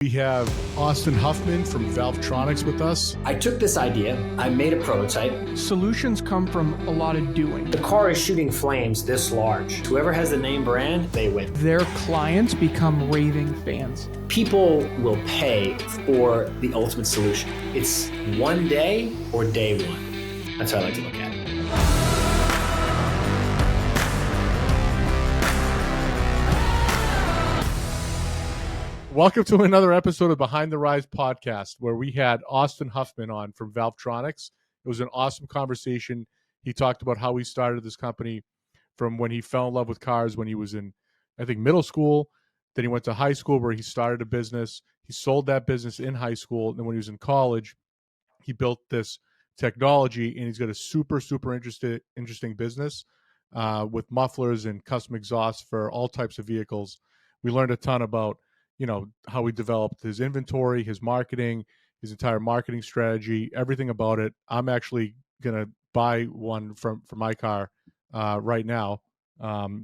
We have Austin Huffman from Valvetronic with us. I took this idea, I made a prototype. Solutions come from a lot of doing. The car is shooting flames this large. Whoever has the name brand, they win. Their clients become raving fans. People will pay for the ultimate solution. It's one day or day one. That's how I like to look at it. Welcome to another episode of Behind the Rise podcast, where we had Austin Huffman on from Valvetronic. It was an awesome conversation. He talked about how he started this company from when he fell in love with cars when he was in, I think, middle school. Then he went to high school where he started a business. He sold that business in high school. And then when he was in college, he built this technology, and he's got a super interesting business with mufflers and custom exhausts for all types of vehicles. We learned a ton about how he developed his inventory, his marketing, his entire marketing strategy, everything about it. I'm actually going to buy one for my car right now.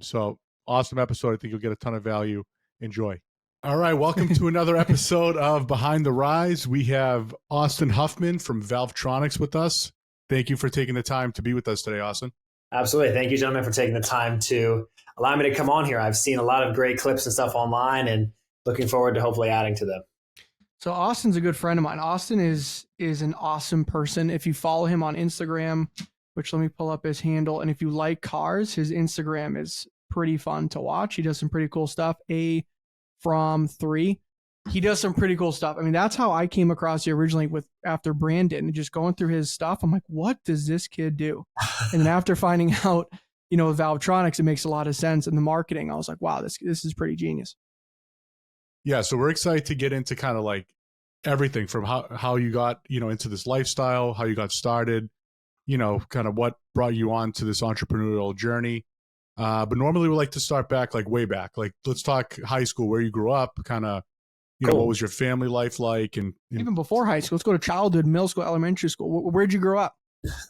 So awesome episode. I think you'll get a ton of value. Enjoy. All right. Welcome to another episode of Behind the Rise. We have Austin Huffman from Valvetronic with us. Thank you for taking the time to be with us today, Austin. Absolutely. Thank you, gentlemen, for taking the time to allow me to come on here. I've seen a lot of great clips and stuff online, and looking forward to hopefully adding to them. So Austin's a good friend of mine. Austin is an awesome person. If you follow him on Instagram, which let me pull up his handle, and if you like cars, his Instagram is pretty fun to watch. He does some pretty cool stuff. From 3. He does some pretty cool stuff. I mean, that's how I came across you originally after Brandon, and just going through his stuff. I'm like, what does this kid do? And then after finding out, with Valvetronic, it makes a lot of sense. And the marketing, I was like, wow, this is pretty genius. Yeah, so we're excited to get into kind of like everything from how you got, into this lifestyle, how you got started, kind of what brought you on to this entrepreneurial journey. But normally we like to start back, like way back. Like, let's talk high school, where you grew up, kind of, Cool. What was your family life like? And even before high school, let's go to childhood, middle school, elementary school. Where'd you grow up?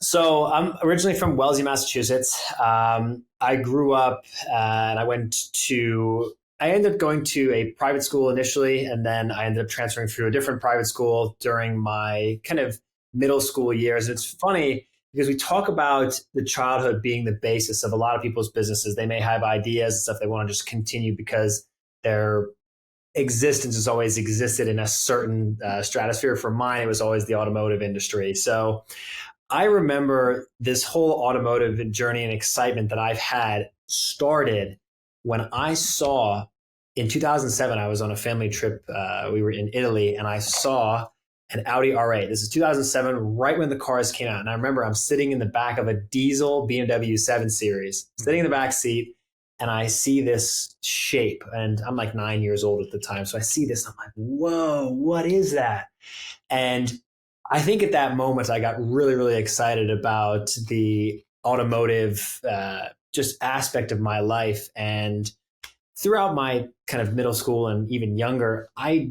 So I'm originally from Wellesley, Massachusetts. I grew up and I ended up going to a private school initially, and then I ended up transferring through a different private school during my kind of middle school years. And it's funny because we talk about the childhood being the basis of a lot of people's businesses. They may have ideas and stuff they want to just continue because their existence has always existed in a certain stratosphere. For mine, it was always the automotive industry. So I remember this whole automotive journey and excitement that I've had started when I saw, in 2007, I was on a family trip. We were in Italy, and I saw an Audi R8. This is 2007, right when the cars came out. And I remember I'm sitting in the back of a diesel BMW 7 Series, sitting in the back seat, and I see this shape. And I'm like 9 years old at the time. So I see this, and I'm like, whoa, what is that? And I think at that moment, I got really, really excited about the automotive just aspect of my life. And throughout my kind of middle school and even younger, I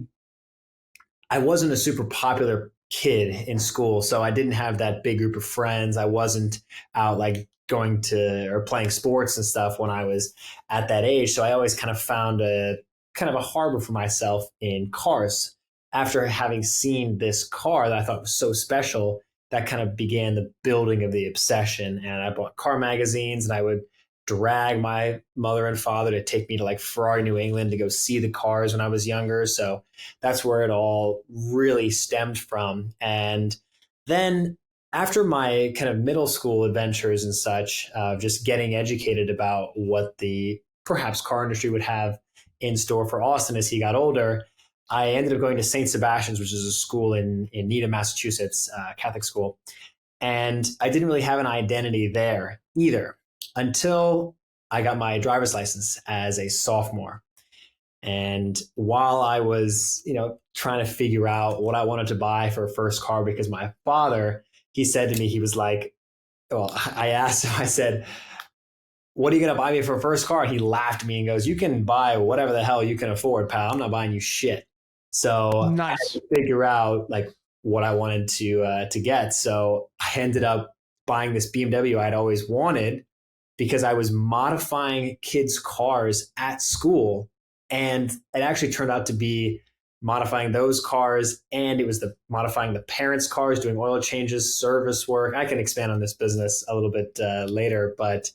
wasn't a super popular kid in school. So I didn't have that big group of friends. I wasn't out like going to or playing sports and stuff when I was at that age. So I always kind of found a harbor for myself in cars. After having seen this car that I thought was so special, that kind of began the building of the obsession. And I bought car magazines, and I would drag my mother and father to take me to like Ferrari, New England to go see the cars when I was younger. So that's where it all really stemmed from. And then after my kind of middle school adventures and such, just getting educated about what the perhaps car industry would have in store for Austin as he got older, I ended up going to St. Sebastian's, which is a school in Needham, Massachusetts, Catholic school. And I didn't really have an identity there either until I got my driver's license as a sophomore. And while I was, trying to figure out what I wanted to buy for a first car, because my father, he said to me, he was like, I asked him, I said, what are you going to buy me for a first car? He laughed at me and goes, you can buy whatever the hell you can afford, pal. I'm not buying you shit. So nice. I had to figure out like what I wanted to get. So I ended up buying this BMW I'd always wanted because I was modifying kids' cars at school. And it actually turned out to be modifying those cars, and it was modifying the parents' cars, doing oil changes, service work. I can expand on this business a little bit later, but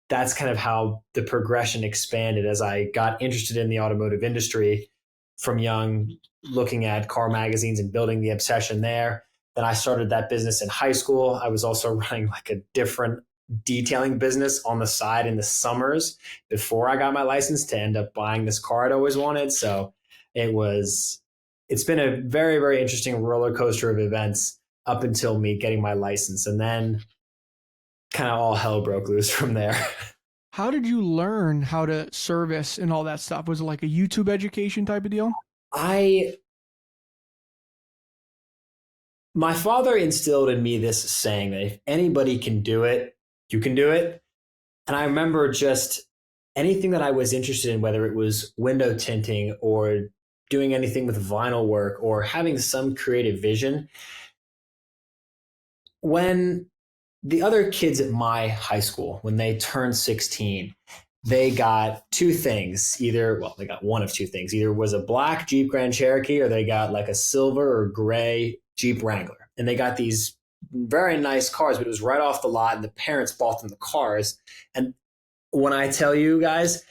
that's kind of how the progression expanded as I got interested in the automotive industry from young, looking at car magazines and building the obsession there. Then I started that business in high school. I was also running like a different detailing business on the side in the summers before I got my license to end up buying this car I'd always wanted. So it's been a very, very interesting roller coaster of events up until me getting my license. And then kind of all hell broke loose from there. How did you learn how to service and all that stuff? Was it like a YouTube education type of deal? My father instilled in me this saying that if anybody can do it, you can do it. And I remember just anything that I was interested in, whether it was window tinting or doing anything with vinyl work or having some creative vision. When the other kids at my high school, when they turned 16, they got two things. They got one of two things. Either was a black Jeep Grand Cherokee or they got like a silver or gray Jeep Wrangler. And they got these very nice cars, but it was right off the lot and the parents bought them the cars. And when I tell you guys,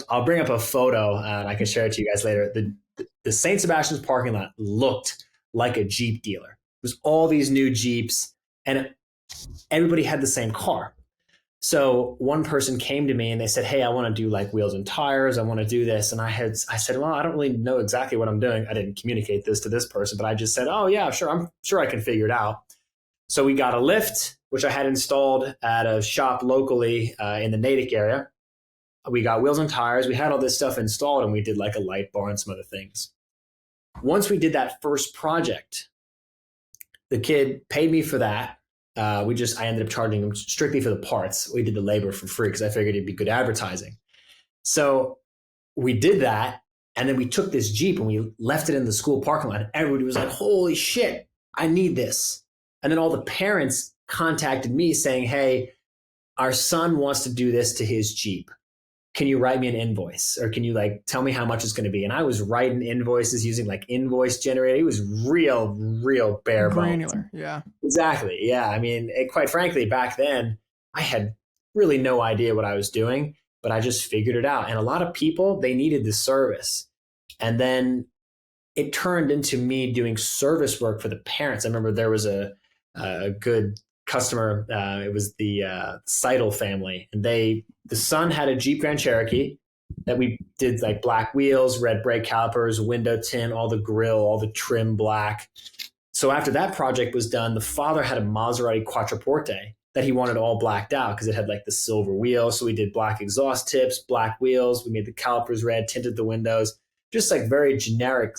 I'll bring up a photo and I can share it to you guys later. The St. Sebastian's parking lot looked like a Jeep dealer. It was all these new Jeeps and everybody had the same car. So one person came to me and they said, hey, I want to do like wheels and tires. I want to do this. And I said, well, I don't really know exactly what I'm doing. I didn't communicate this to this person, but I just said, oh yeah, sure. I'm sure I can figure it out. So we got a lift, which I had installed at a shop locally in the Natick area. We got wheels and tires. We had all this stuff installed and we did like a light bar and some other things. Once we did that first project, the kid paid me for that. I ended up charging him strictly for the parts. We did the labor for free because I figured it'd be good advertising. So we did that. And then we took this Jeep and we left it in the school parking lot. Everybody was like, holy shit, I need this. And then all the parents contacted me saying, hey, our son wants to do this to his Jeep. Can you write me an invoice? Or can you like tell me how much it's going to be? And I was writing invoices using like invoice generator. It was real bare bones. Granular, yeah. Exactly. Yeah. I mean, quite frankly, back then I had really no idea what I was doing, but I just figured it out. And a lot of people, they needed the service. And then it turned into me doing service work for the parents. I remember there was a good customer. It was the Seidel family, and the son had a Jeep Grand Cherokee that we did like black wheels, red brake calipers, window tint, all the grill, all the trim black. So after that project was done, the father had a Maserati Quattroporte that he wanted all blacked out because it had like the silver wheel. So we did black exhaust tips, black wheels. We made the calipers red, tinted the windows, just like very generic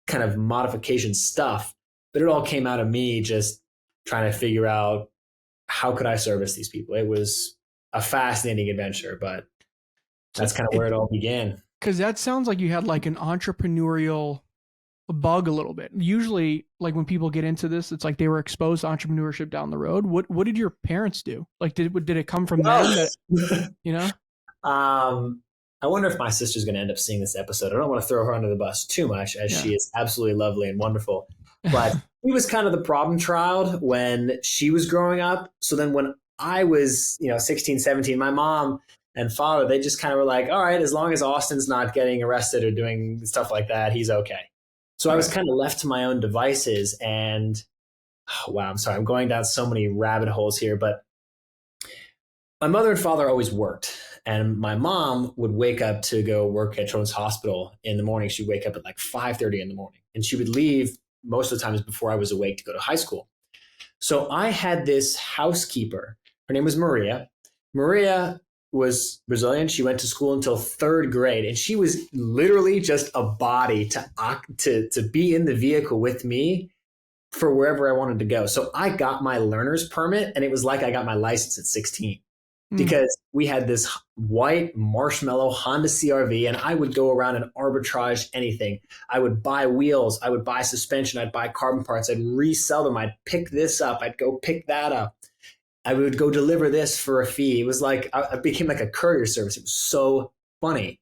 kind of modification stuff. But it all came out of me just trying to figure out how could I service these people. It was a fascinating adventure, but that's kind of where it all began. Because that sounds like you had like an entrepreneurial bug a little bit. Usually, like when people get into this, it's like they were exposed to entrepreneurship down the road. What did your parents do? Like, did it come from them? That, you know? I wonder if my sister's going to end up seeing this episode. I don't want to throw her under the bus too much, as she is absolutely lovely and wonderful. But he was kind of the problem child when she was growing up. So then when I was, 16, 17, my mom and father, they just kind of were like, all right, as long as Austin's not getting arrested or doing stuff like that, he's okay. So I was kind of left to my own devices. And wow, I'm sorry, I'm going down so many rabbit holes here, but my mother and father always worked. And my mom would wake up to go work at Children's Hospital in the morning. She'd wake up at like 5:30 in the morning. And she would leave most of the times before I was awake to go to high school. So I had this housekeeper. Her name was Maria. Maria was Brazilian. She went to school until third grade. And she was literally just a body to be in the vehicle with me for wherever I wanted to go. So I got my learner's permit, and it was like I got my license at 16. Because we had this white marshmallow Honda CRV, and I would go around and arbitrage anything. I would buy wheels. I would buy suspension. I'd buy carbon parts. I'd resell them. I'd pick this up. I'd go pick that up. I would go deliver this for a fee. It was like I became like a courier service. It was so funny.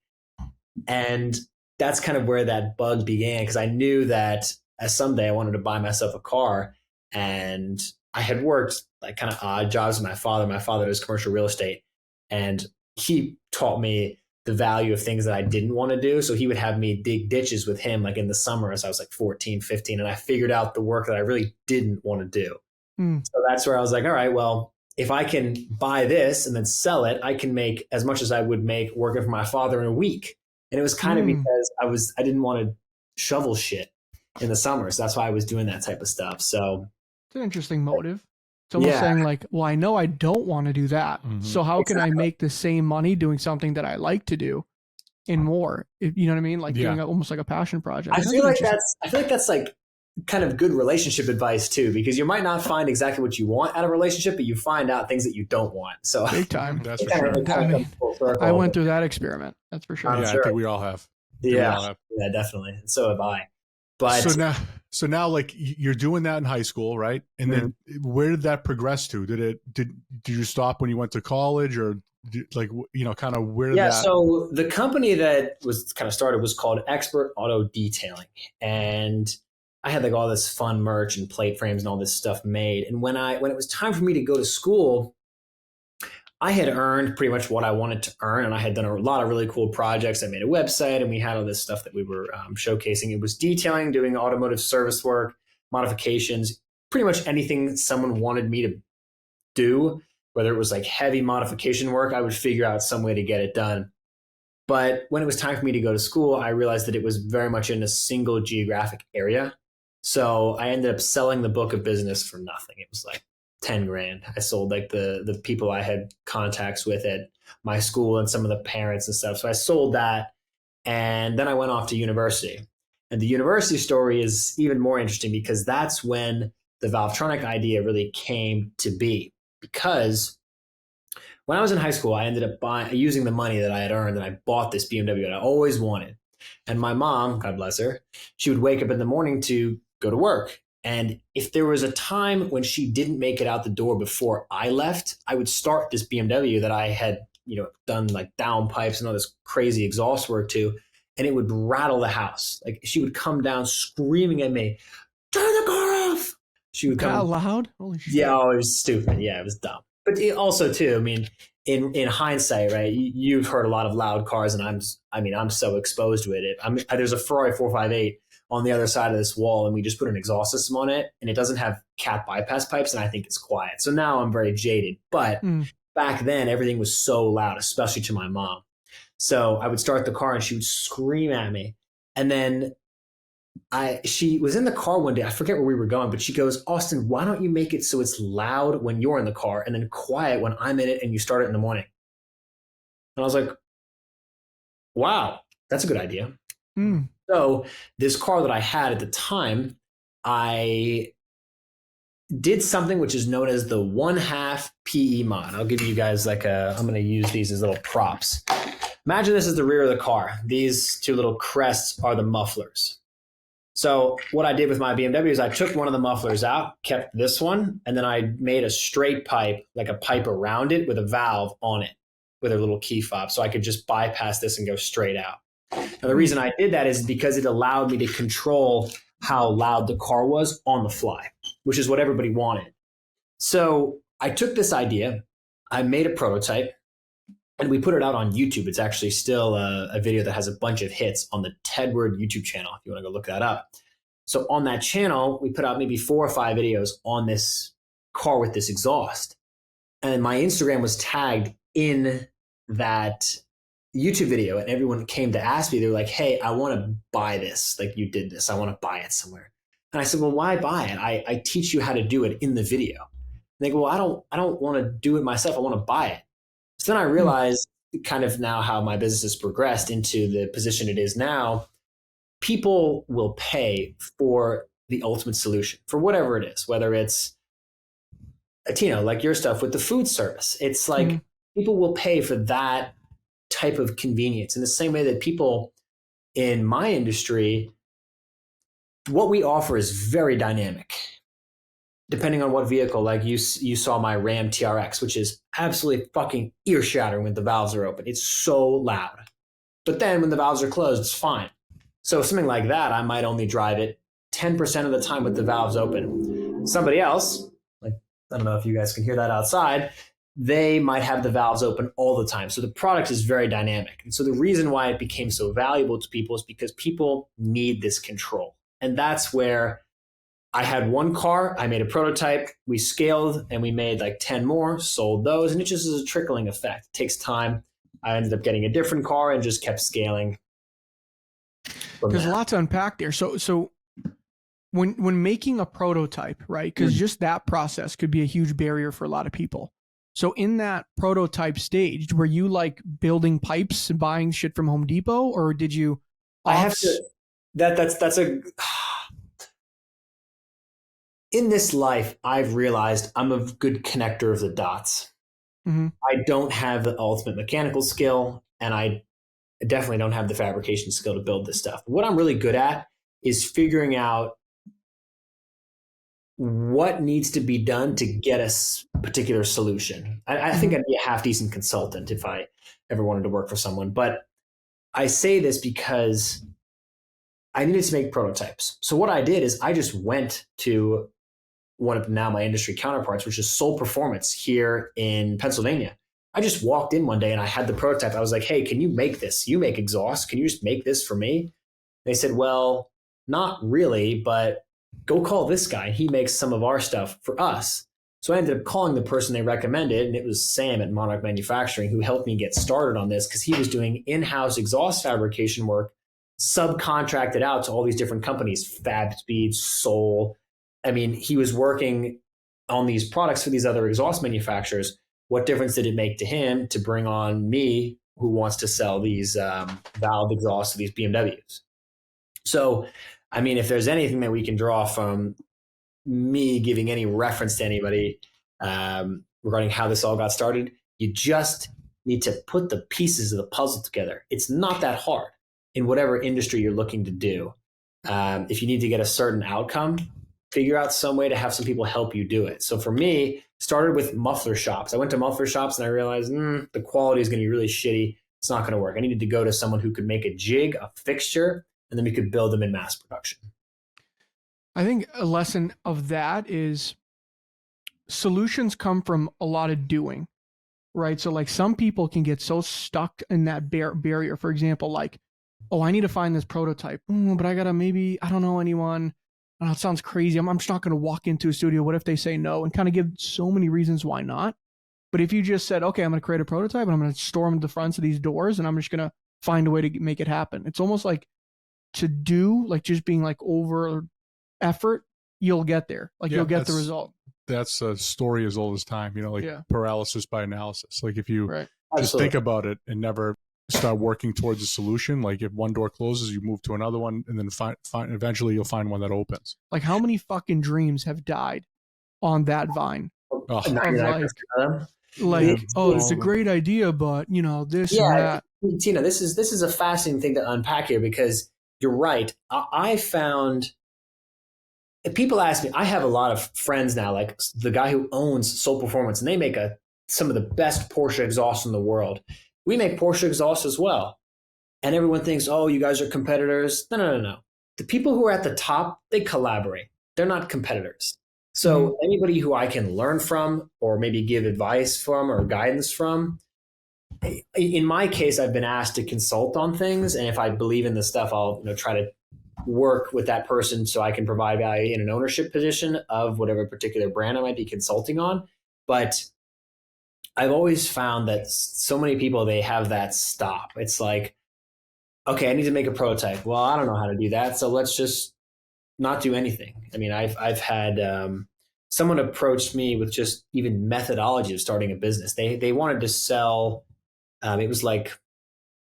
And that's kind of where that bug began, because I knew that someday I wanted to buy myself a car. And I had worked like kind of odd jobs with my father. My father does commercial real estate, and he taught me the value of things that I didn't want to do. So he would have me dig ditches with him like in the summer as I was like 14, 15. And I figured out the work that I really didn't want to do. So that's where I was like, all right, well, if I can buy this and then sell it, I can make as much as I would make working for my father in a week. And it was kind of because I didn't want to shovel shit in the summer. So that's why I was doing that type of stuff. So it's an interesting motive. It's almost saying like, well, I know I don't want to do that. So how can I make the same money doing something that I like to do and more? If, you know what I mean? Like doing almost like a passion project. I feel like that's like kind of good relationship advice too, because you might not find exactly what you want out of a relationship, but you find out things that you don't want. So big time. That's for sure. I went through that experiment. That's for sure. I think we all have. Yeah, definitely. And so have I. But so now, like you're doing that in high school, right? And then where did that progress to? Did you stop when you went to college, or kind of where? So the company that was kind of started was called Expert Auto Detailing, and I had like all this fun merch and plate frames and all this stuff made. And when it was time for me to go to school, I had earned pretty much what I wanted to earn, and I had done a lot of really cool projects. I made a website, and we had all this stuff that we were showcasing. It was detailing, doing automotive service work, modifications, pretty much anything someone wanted me to do, whether it was like heavy modification work, I would figure out some way to get it done. But when it was time for me to go to school, I realized that it was very much in a single geographic area. So I ended up selling the book of business for nothing. It was like 10 grand. I sold like the people I had contacts with at my school and some of the parents and stuff. So I sold that. And then I went off to university. And the university story is even more interesting because that's when the Valvetronic idea really came to be. Because when I was in high school, I ended up using the money that I had earned, and I bought this BMW that I always wanted. And my mom, God bless her, she would wake up in the morning to go to work. And if there was a time when she didn't make it out the door before I left, I would start this BMW that I had, done like downpipes and all this crazy exhaust work to, and it would rattle the house. Like she would come down screaming at me, "Turn the car off!" She would come that loud. Holy shit! Yeah, it was stupid. Yeah, it was dumb. But also too, I mean, in hindsight, right? You've heard a lot of loud cars, and I'm so exposed with it. There's a Ferrari 458 on the other side of this wall, and we just put an exhaust system on it, and it doesn't have cat bypass pipes, and I think it's quiet. So now I'm very jaded. But back then, everything was so loud, especially to my mom. So I would start the car, and she would scream at me. And then she was in the car one day. I forget where we were going, but she goes, "Austin, why don't you make it so it's loud when you're in the car and then quiet when I'm in it and you start it in the morning?" And I was like, wow, that's a good idea. So this car that I had at the time, I did something which is known as the 1/2 PE mod. I'll give you guys I'm going to use these as little props. Imagine this is the rear of the car. These two little crests are the mufflers. So what I did with my BMW is I took one of the mufflers out, kept this one, and then I made a straight pipe, like a pipe around it with a valve on it with a little key fob. So I could just bypass this and go straight out. Now, the reason I did that is because it allowed me to control how loud the car was on the fly, which is what everybody wanted. So I took this idea, I made a prototype, and we put it out on YouTube. It's actually still a video that has a bunch of hits on the Tedward YouTube channel, if you want to go look that up. So on that channel, we put out maybe 4 or 5 videos on this car with this exhaust. And my Instagram was tagged in that YouTube video, and everyone came to ask me. They were like, "Hey, I want to buy this. Like you did this. I want to buy it somewhere." And I said, "Well, why buy it? I teach you how to do it in the video." And they go, "Well, I don't want to do it myself. I want to buy it." So then I realized kind of now how my business has progressed into the position it is now. People will pay for the ultimate solution for whatever it is, whether it's, like your stuff with the food service. It's like people will pay for that type of convenience in the same way that people in my industry, what we offer is very dynamic. Depending on what vehicle, like you saw my Ram TRX, which is absolutely fucking ear shattering when the valves are open. It's so loud. But then when the valves are closed, it's fine. So something like that, I might only drive it 10% of the time with the valves open. Somebody else, like, I don't know if you guys can hear that outside, they might have the valves open all the time. So the product is very dynamic. And so the reason why it became so valuable to people is because people need this control. And that's where I had one car, I made a prototype, we scaled, and we made like 10 more, sold those, and it just is a trickling effect. It takes time. I ended up getting a different car and just kept scaling. There's a lot to unpack there. So when making a prototype, right? Because just that process could be a huge barrier for a lot of people. So in that prototype stage, were you like building pipes and buying shit from Home Depot, or did you? I have to. That's a. In this life, I've realized I'm a good connector of the dots. Mm-hmm. I don't have the ultimate mechanical skill, and I definitely don't have the fabrication skill to build this stuff. What I'm really good at is figuring out what needs to be done to get a particular solution. I think I'd be a half decent consultant if I ever wanted to work for someone. But I say this because I needed to make prototypes. So what I did is I just went to one of now my industry counterparts, which is Soul Performance here in Pennsylvania. I just walked in one day and I had the prototype. I was like, hey, can you make this? You make exhaust. Can you just make this for me? They said, well, not really, but go call this guy. He makes some of our stuff for us. So I ended up calling the person they recommended, and it was Sam at Monarch Manufacturing who helped me get started on this because he was doing in-house exhaust fabrication work, subcontracted out to all these different companies, Fab Speed, Soul. I mean, he was working on these products for these other exhaust manufacturers. What difference did it make to him to bring on me, who wants to sell these valve exhausts to these BMWs? So, I mean, if there's anything that we can draw from me giving any reference to anybody regarding how this all got started, you just need to put the pieces of the puzzle together. It's not that hard in whatever industry you're looking to do. If you need to get a certain outcome, figure out some way to have some people help you do it. So for me, started with muffler shops. I went to muffler shops and I realized the quality is going to be really shitty. It's not going to work. I needed to go to someone who could make a jig, a fixture, and then we could build them in mass production. I think a lesson of that is solutions come from a lot of doing, right? So like some people can get so stuck in that barrier. For example, like, oh, I need to find this prototype, but I gotta I don't know anyone. It sounds crazy. I'm just not going to walk into a studio. What if they say no? And kind of give so many reasons why not. But if you just said, okay, I'm going to create a prototype and I'm going to storm the fronts of these doors and I'm just going to find a way to make it happen. It's almost like to do, like just being like over effort, you'll get there. Like you'll get the result. That's a story as old as time, like paralysis by analysis. Like if you just think about it and never start working towards a solution, like if one door closes, you move to another one, and then eventually you'll find one that opens. Like how many fucking dreams have died on that vine? Oh, it's a great idea, but this and that. Tina, this is a fascinating thing to unpack here because you're right. I found people ask me, I have a lot of friends now, like the guy who owns Soul Performance, and they make some of the best Porsche exhausts in the world. We make Porsche exhausts as well. And everyone thinks, oh, you guys are competitors. No. The people who are at the top, they collaborate. They're not competitors. So anybody who I can learn from or maybe give advice from or guidance from, in my case, I've been asked to consult on things. And if I believe in this stuff, I'll try to work with that person so I can provide value in an ownership position of whatever particular brand I might be consulting on. But I've always found that so many people, they have that stop. It's like, okay, I need to make a prototype. Well, I don't know how to do that. So let's just not do anything. I mean, I've had someone approached me with just even methodology of starting a business. They wanted to sell, it was like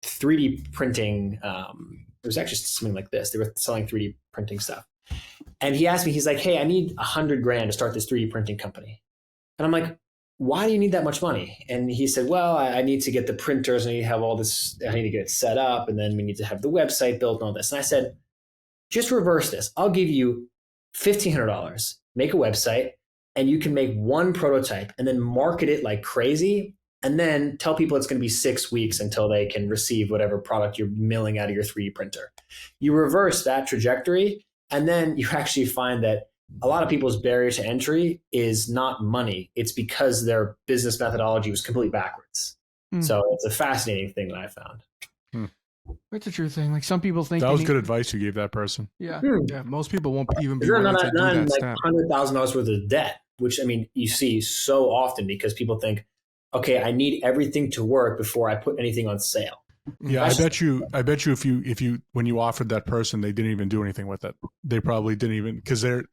3D printing. It was actually something like this. They were selling 3D printing stuff. And he asked me, he's like, hey, I need $100,000 to start this 3D printing company. And I'm like, why do you need that much money? And he said, well, I need to get the printers. I need to have all this. I need to get it set up. And then we need to have the website built and all this. And I said, just reverse this. I'll give you $1,500, make a website, and you can make one prototype and then market it like crazy. and then tell people it's going to be 6 weeks until they can receive whatever product you're milling out of your 3D printer. You reverse that trajectory, and then you actually find that a lot of people's barrier to entry is not money. It's because their business methodology was completely backwards. So it's a fascinating thing that I found. It's a true thing. Like some people think that was good advice you gave that person. Yeah. Yeah. Most people won't even be You're willing not to do that like step. $100,000 worth of debt, which I mean, you see so often because people think, okay, I need everything to work before I put anything on sale. Yeah, I bet you if you when you offered that person, they didn't even do anything with it. They probably didn't even, because they're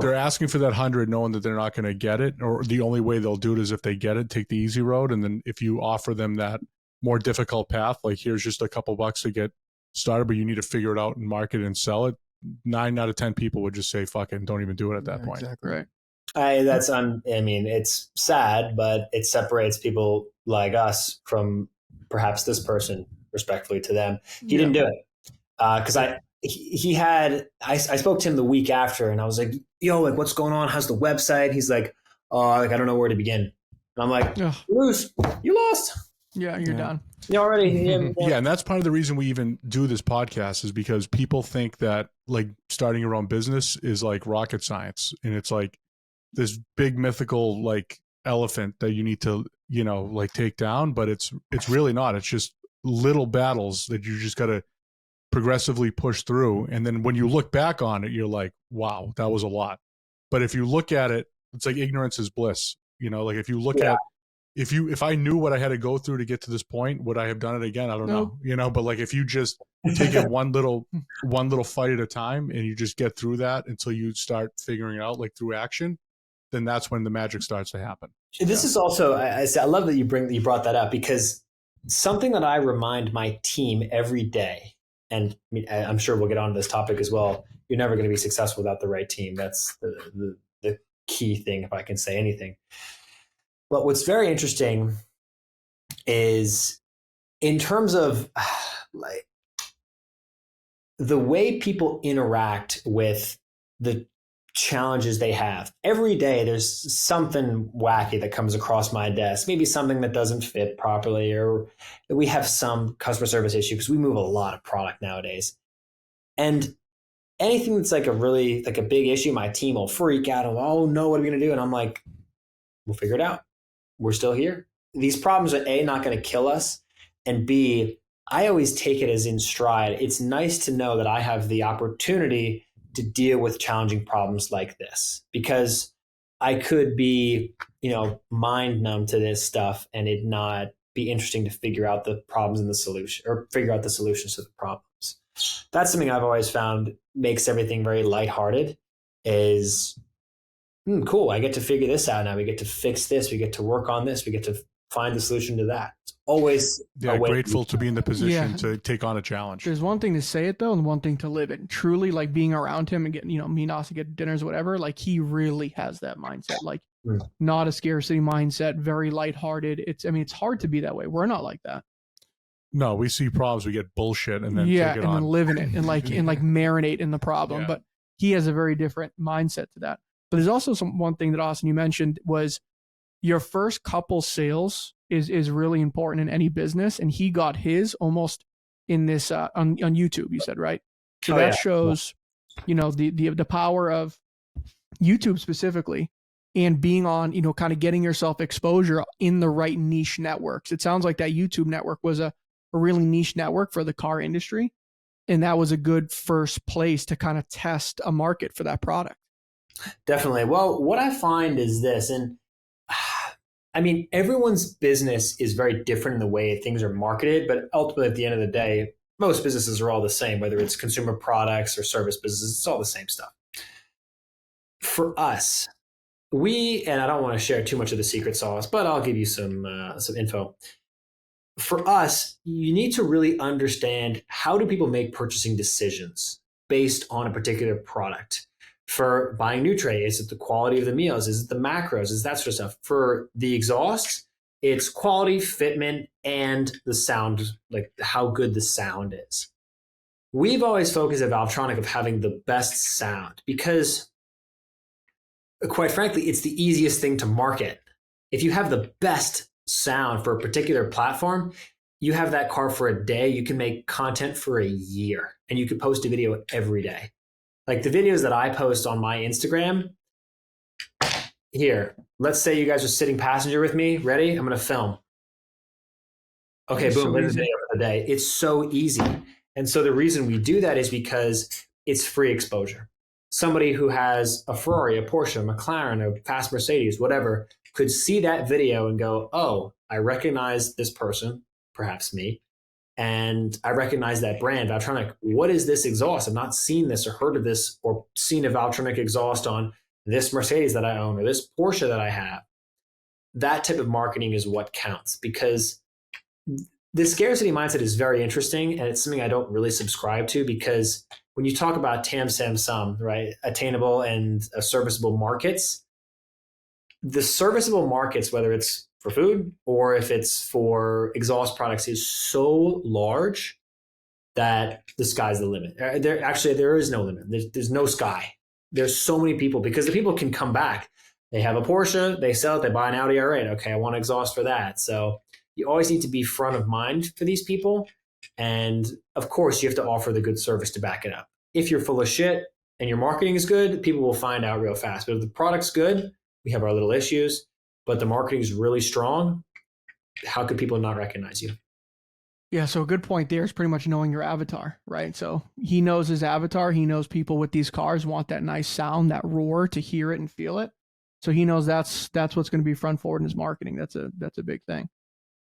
asking for that 100 knowing that they're not going to get it, or the only way they'll do it is if they get it, take the easy road. And then if you offer them that more difficult path, like here's just a couple bucks to get started, but you need to figure it out and market it and sell it, 9 out of 10 people would just say fuck it and don't even do it at that point. Exactly. Right. I mean, it's sad, but it separates people like us from perhaps this person, respectfully to them. He didn't do it because I spoke to him the week after, and I was like, yo, like, what's going on? How's the website? He's like, oh, like, I don't know where to begin. And I'm like, you lose, you lost. Yeah, you're done. You already. Yeah, and that's part of the reason we even do this podcast is because people think that like starting your own business is like rocket science, and it's like this big mythical like elephant that you need to, you know, like take down, but it's really not. It's just little battles that you just got to progressively push through. And then when you look back on it, you're like, wow, that was a lot. But if you look at it, it's like ignorance is bliss. You know, like if you look at, if I knew what I had to go through to get to this point, would I have done it again? I don't know, you know, but like if you just take it one little fight at a time and you just get through that until you start figuring it out, like through action, then that's when the magic starts to happen. This is also, I love that you brought that up, because something that I remind my team every day, and I'm sure we'll get on this topic as well. You're never going to be successful without the right team. That's the key thing, if I can say anything. But what's very interesting is in terms of like the way people interact with the challenges they have. Every day there's something wacky that comes across my desk, maybe something that doesn't fit properly, or we have some customer service issue because we move a lot of product nowadays. And anything that's like a big issue, my team will freak out and, oh no, what are we going to do? And I'm like, we'll figure it out. We're still here. These problems are A, not going to kill us, and B, I always take it as in stride. It's nice to know that I have the opportunity to deal with challenging problems like this, because I could be, mind numb to this stuff and it not be interesting to figure out the problems and the solution, or figure out the solutions to the problems. That's something I've always found makes everything very lighthearted. Is cool. I get to figure this out now. We get to fix this. We get to work on this. We get to find the solution to that. It's always grateful to be in the position to take on a challenge. There's one thing to say it though, and one thing to live it. Truly, like being around him and getting, me and Austin get dinners, whatever. Like he really has that mindset. Like not a scarcity mindset, very lighthearted. It's hard to be that way. We're not like that. No, we see problems, we get bullshit, and then take it on. Then live in it and like marinate in the problem. Yeah. But he has a very different mindset to that. But there's also one thing that Austin, you mentioned, was your first couple sales is really important in any business. And he got his almost in this on YouTube, you said, right? So that shows, the power of YouTube specifically, and being on, kind of getting yourself exposure in the right niche networks. It sounds like that YouTube network was a really niche network for the car industry. And that was a good first place to kind of test a market for that product. Definitely. Well, what I find is this, and everyone's business is very different in the way things are marketed, but ultimately at the end of the day, most businesses are all the same, whether it's consumer products or service businesses, it's all the same stuff. For us, and I don't want to share too much of the secret sauce, but I'll give you some info. For us, you need to really understand, how do people make purchasing decisions based on a particular product? For buying new tray, is it the quality of the meals? Is it the macros? Is that sort of stuff? For the exhaust, it's quality, fitment, and the sound, like how good the sound is. We've always focused at Valvetronic of having the best sound because, quite frankly, it's the easiest thing to market. If you have the best sound for a particular platform, you have that car for a day. You can make content for a year, and you could post a video every day. Like the videos that I post on my Instagram. Here, let's say you guys are sitting passenger with me. Ready? I'm going to film. Okay, boom, there's the video for the day. It's so easy. And so the reason we do that is because it's free exposure. Somebody who has a Ferrari, a Porsche, a McLaren, a fast Mercedes, whatever, could see that video and go, oh, I recognize this person, perhaps me, and I recognize that brand, Valvetronic. What is this exhaust? I've not seen this or heard of this or seen a Valvetronic exhaust on this Mercedes that I own or this Porsche that I have. That type of marketing is what counts, because the scarcity mindset is very interesting, and it's something I don't really subscribe to, because when you talk about TAM, SAM, SUM, right, attainable and serviceable markets, the serviceable markets, whether it's for food or if it's for exhaust products, is so large that the sky's the limit. There is no limit. There's no sky. There's so many people, because the people can come back. They have a Porsche, they sell it, they buy an Audi R8. Okay, I want exhaust for that. So you always need to be front of mind for these people. And of course, you have to offer the good service to back it up. If you're full of shit and your marketing is good, people will find out real fast. But if the product's good, we have our little issues, but the marketing is really strong, how could people not recognize you? Yeah, so a good point there is pretty much knowing your avatar, right? So he knows his avatar. He knows people with these cars want that nice sound, that roar, to hear it and feel it. So he knows that's what's going to be front forward in his marketing. That's a big thing.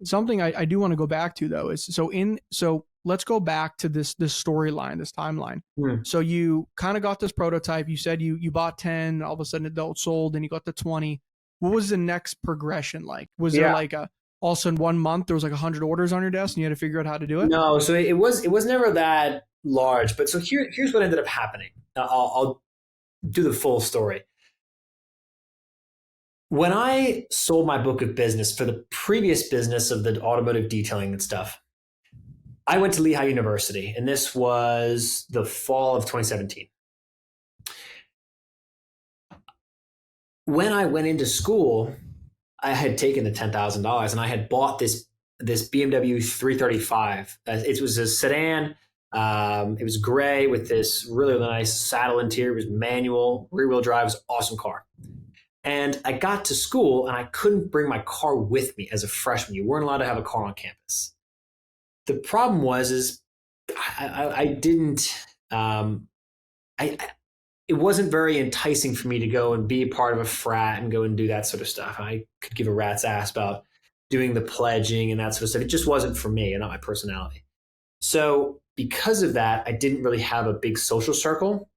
Something I do want to go back to, though, is so let's go back to this storyline, this timeline. So you kind of got this prototype. You said you bought 10, all of a sudden it sold, and you got the 20. What was the next progression like? Was there like all of a sudden 1 month there was like 100 orders on your desk and you had to figure out how to do it? No, so it was never that large. But so here's what ended up happening. I'll do the full story. When I sold my book of business for the previous business of the automotive detailing and stuff, I went to Lehigh University, and this was the fall of 2017. When I went into school, I had taken the $10,000 and I had bought this BMW 335. It was a sedan. It was gray with this really nice saddle interior. It was manual, rear-wheel drive. It was an awesome car. And I got to school and I couldn't bring my car with me as a freshman. You weren't allowed to have a car on campus. The problem was I didn't. It wasn't very enticing for me to go and be a part of a frat and go and do that sort of stuff. I could give a rat's ass about doing the pledging and that sort of stuff. It just wasn't for me and not my personality. So because of that, I didn't really have a big social circle.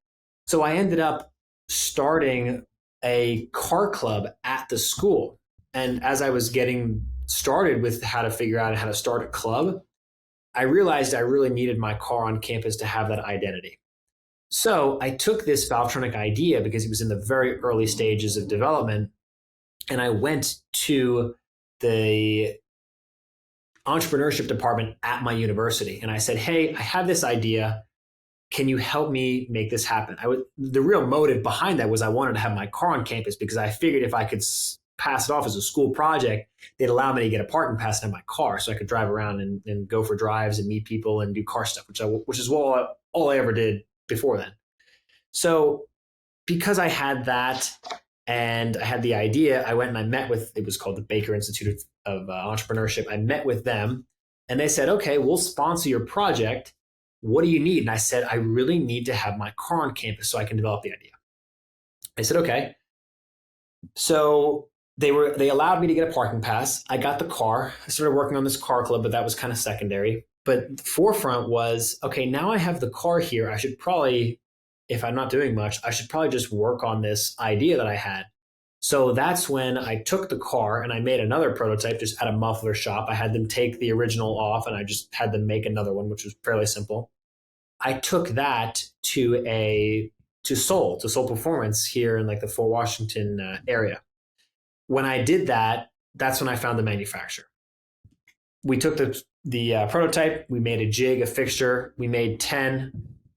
So I ended up starting a car club at the school. And as I was getting started with how to figure out how to start a club, I realized I really needed my car on campus to have that identity. So I took this Valvetronic idea, because it was in the very early stages of development, and I went to the entrepreneurship department at my university. And I said, hey, I have this idea. Can you help me make this happen? The real motive behind that was I wanted to have my car on campus, because I figured if I could pass it off as a school project, they'd allow me to get a parking pass in my car so I could drive around and go for drives and meet people and do car stuff, which is all I ever did before then. So because I had that and I had the idea, I went and I met with, it was called the Baker Institute of Entrepreneurship. I met with them and they said, okay, we'll sponsor your project. What do you need? And I said, I really need to have my car on campus so I can develop the idea. I said, okay. So they allowed me to get a parking pass. I got the car. I started working on this car club, but that was kind of secondary. But the forefront was, okay, now I have the car here. I should probably, if I'm not doing much, I should probably just work on this idea that I had. So that's when I took the car and I made another prototype just at a muffler shop. I had them take the original off and I just had them make another one, which was fairly simple. I took that to Soul Performance here in like the Fort Washington area. When I did that, that's when I found the manufacturer. We took the prototype, we made a jig, a fixture, we made 10,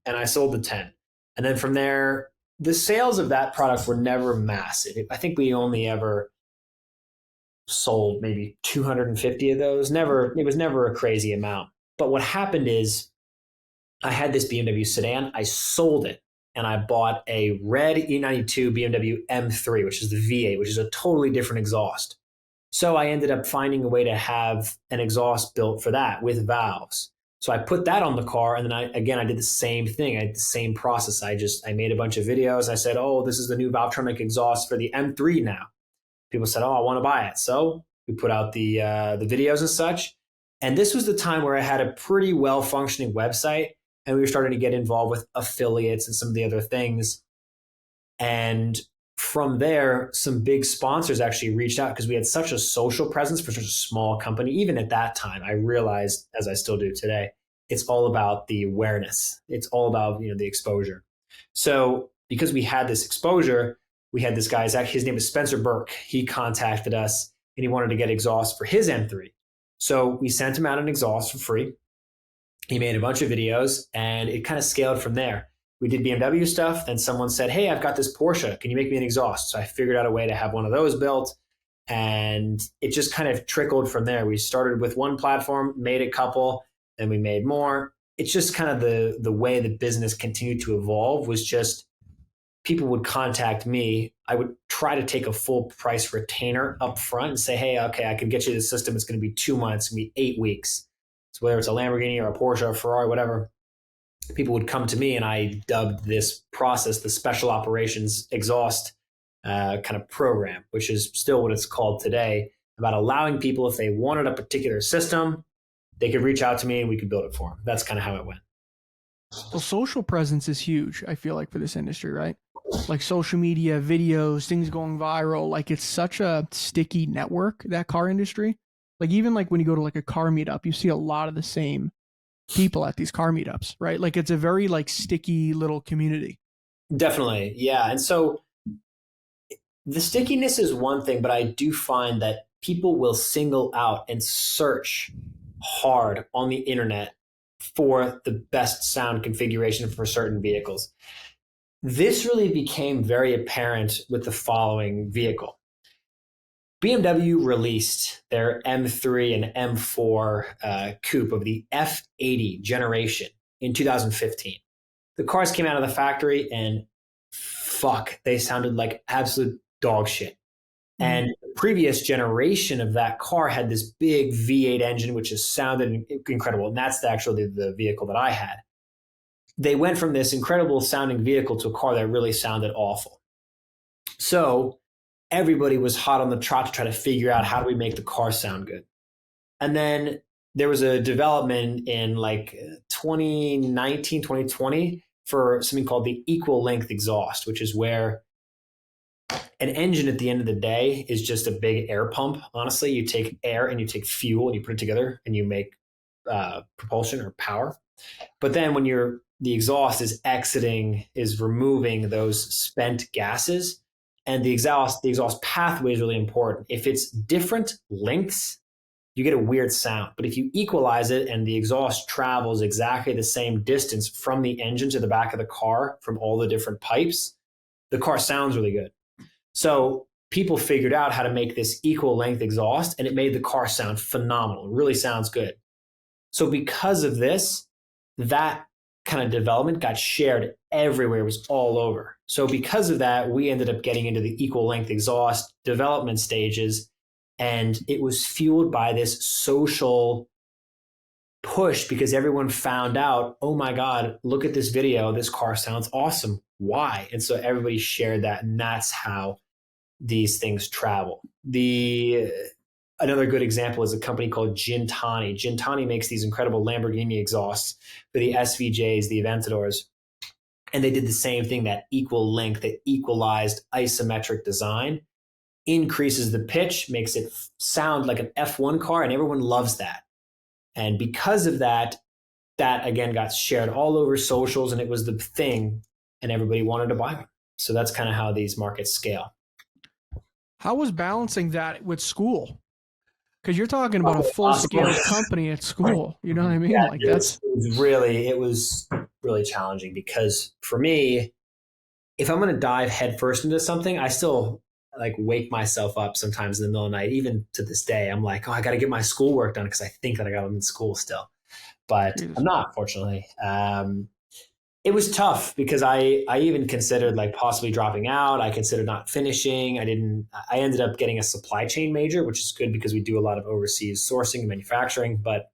and I sold the 10. And then from there, the sales of that product were never massive. I think we only ever sold maybe 250 of those. It was never a crazy amount. But what happened is I had this BMW sedan. I sold it and I bought a red E92 BMW M3, which is the V8, which is a totally different exhaust. So I ended up finding a way to have an exhaust built for that with valves. So I put that on the car, and then I did the same thing. I did the same process. I made a bunch of videos. I said, oh, this is the new Valvetronic exhaust for the M3 now. People said, oh, I want to buy it. So we put out the videos and such. And this was the time where I had a pretty well-functioning website, and we were starting to get involved with affiliates and some of the other things. And from there, some big sponsors actually reached out because we had such a social presence for such a small company. Even at that time, I realized, as I still do today, it's all about the awareness. It's all about, the exposure. So because we had this exposure, we had this guy, his name is Spencer Burke. He contacted us and he wanted to get exhaust for his M3. So we sent him out an exhaust for free. He made a bunch of videos and it kind of scaled from there. We did BMW stuff. Then someone said, hey, I've got this Porsche. Can you make me an exhaust? So I figured out a way to have one of those built. And it just kind of trickled from there. We started with one platform, made a couple, then we made more. It's just kind of the way the business continued to evolve was just people would contact me. I would try to take a full price retainer up front and say, hey, okay, I can get you the system. It's going to be 2 months. It's going to be 8 weeks. So whether it's a Lamborghini or a Porsche or a Ferrari, whatever, people would come to me, and I dubbed this process the special operations exhaust kind of program, which is still what it's called today, about allowing people, if they wanted a particular system, they could reach out to me and we could build it for them. That's kind of how it went. Well, social presence is huge, I feel like, for this industry, right? Like social media, videos, things going viral. Like it's such a sticky network, that car industry. Like even like when you go to like a car meetup, you see a lot of the same people at these car meetups, right? Like it's a very like sticky little community. Definitely. Yeah. And so the stickiness is one thing, but I do find that people will single out and search hard on the internet for the best sound configuration for certain vehicles. This really became very apparent with the following vehicle. BMW released their M3 and M4 coupe of the F80 generation in 2015. The cars came out of the factory and they sounded like absolute dog shit. And the previous generation of that car had this big V8 engine, which just sounded incredible. And that's actually the vehicle that I had. They went from this incredible sounding vehicle to a car that really sounded awful. So everybody was hot on the trot to try to figure out how do we make the car sound good. And then there was a development in like 2019, 2020 for something called the equal length exhaust, which is where an engine at the end of the day is just a big air pump. Honestly, you take air and you take fuel and you put it together and you make propulsion or power. But then when the exhaust is removing those spent gases, and the exhaust pathway is really important. If it's different lengths, you get a weird sound. But if you equalize it and the exhaust travels exactly the same distance from the engine to the back of the car from all the different pipes, the car sounds really good. So people figured out how to make this equal length exhaust, and it made the car sound phenomenal. It really sounds good. So because of this, that kind of development got shared everywhere. It was all over. So because of that, we ended up getting into the equal length exhaust development stages, and it was fueled by this social push because everyone found out, oh my God, look at this video. This car sounds awesome. Why? And so everybody shared that, and that's how these things travel. Another good example is a company called Gintani. Gintani makes these incredible Lamborghini exhausts for the SVJs, the Aventadors. And they did the same thing, that equal length, that equalized isometric design, increases the pitch, makes it sound like an F1 car, and everyone loves that. And because of that again got shared all over socials, and it was the thing, and everybody wanted to buy them. So that's kind of how these markets scale. How was balancing that with school? Because you're talking about a full-scale company at school. You know what I mean? Yeah, like it was really challenging because for me, if I'm going to dive headfirst into something, I still like wake myself up sometimes in the middle of the night. Even to this day, I'm like, oh, I got to get my schoolwork done because I think that I got them in school still, but Jesus. I'm not, fortunately. It was tough because I even considered like possibly dropping out. I considered not finishing. I ended up getting a supply chain major, which is good because we do a lot of overseas sourcing and manufacturing. But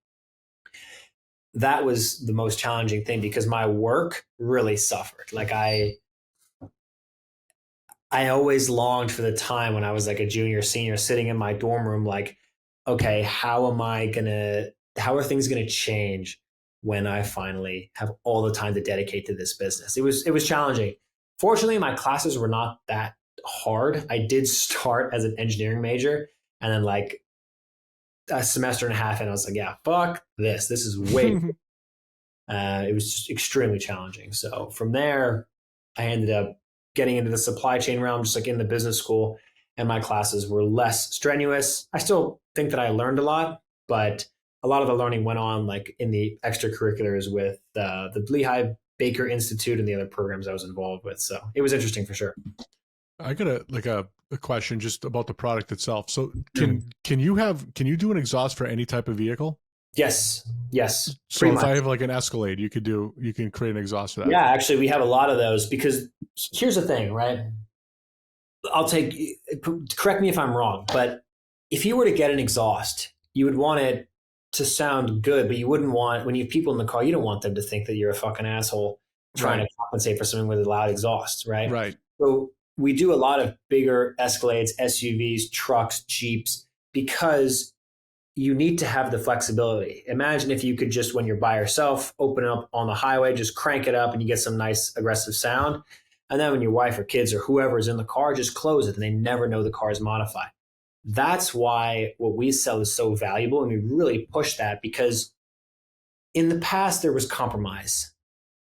that was the most challenging thing because my work really suffered. Like I always longed for the time when I was like a junior, senior, sitting in my dorm room, like, okay, how are things gonna change when I finally have all the time to dedicate to this business? It was challenging. Fortunately, my classes were not that hard. I did start as an engineering major, and then like a semester and a half, and I was like, yeah, fuck this. This is way. It was just extremely challenging. So from there, I ended up getting into the supply chain realm, just like in the business school, and my classes were less strenuous. I still think that I learned a lot, but a lot of the learning went on like in the extracurriculars with the Lehigh Baker Institute and the other programs I was involved with. So it was interesting for sure. I got a question just about the product itself. So can you do an exhaust for any type of vehicle? Yes. So if I have like an Escalade, you can create an exhaust for that. Yeah, actually, we have a lot of those because here's the thing, right? Correct me if I'm wrong, but if you were to get an exhaust, you would want it to sound good, but you wouldn't want, when you have people in the car, you don't want them to think that you're a fucking asshole trying to compensate for something with a loud exhaust, right? Right. So we do a lot of bigger Escalades, SUVs, trucks, Jeeps, because you need to have the flexibility. Imagine if you could just, when you're by yourself, open it up on the highway, just crank it up and you get some nice aggressive sound. And then when your wife or kids or whoever is in the car, just close it and they never know the car is modified. That's why what we sell is so valuable. And we really push that because in the past there was compromise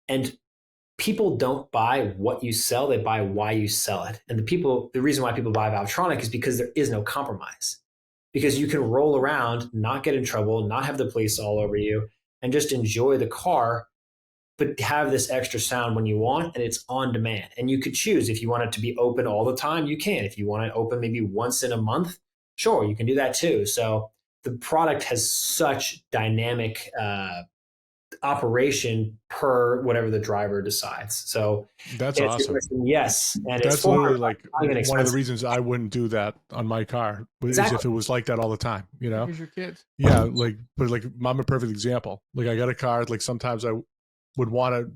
and people don't buy what you sell. They buy why you sell it. And the reason why people buy Valvetronic is because there is no compromise. Because you can roll around, not get in trouble, not have the police all over you, and just enjoy the car, but have this extra sound when you want, and it's on demand. And you could choose if you want it to be open all the time, you can. If you want it open maybe once in a month, sure, you can do that too. So the product has such dynamic operation per whatever the driver decides. So that's awesome. Yes, and that's literally like one of the reasons I wouldn't do that on my car is if it was like that all the time. You know, Here's your kids. Yeah, but I'm a perfect example. Like I got a car. Like sometimes I would want to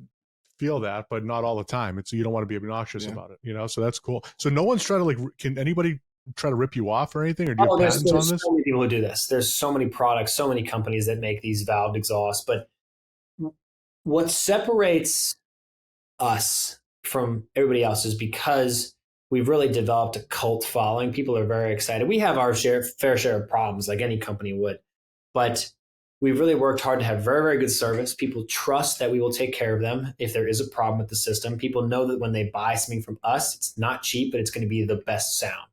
feel that, but not all the time. It's you don't want to be obnoxious about it. You know, so that's cool. So no one's trying to can anybody try to rip you off or anything, or do you have patents on this? There's so many people who do this. There's so many products, so many companies that make these valved exhausts, but what separates us from everybody else is because we've really developed a cult following. People are very excited. We have our fair share of problems like any company would, but we've really worked hard to have very, very good service. People trust that we will take care of them if there is a problem with the system. People know that when they buy something from us, it's not cheap, but it's going to be the best sound.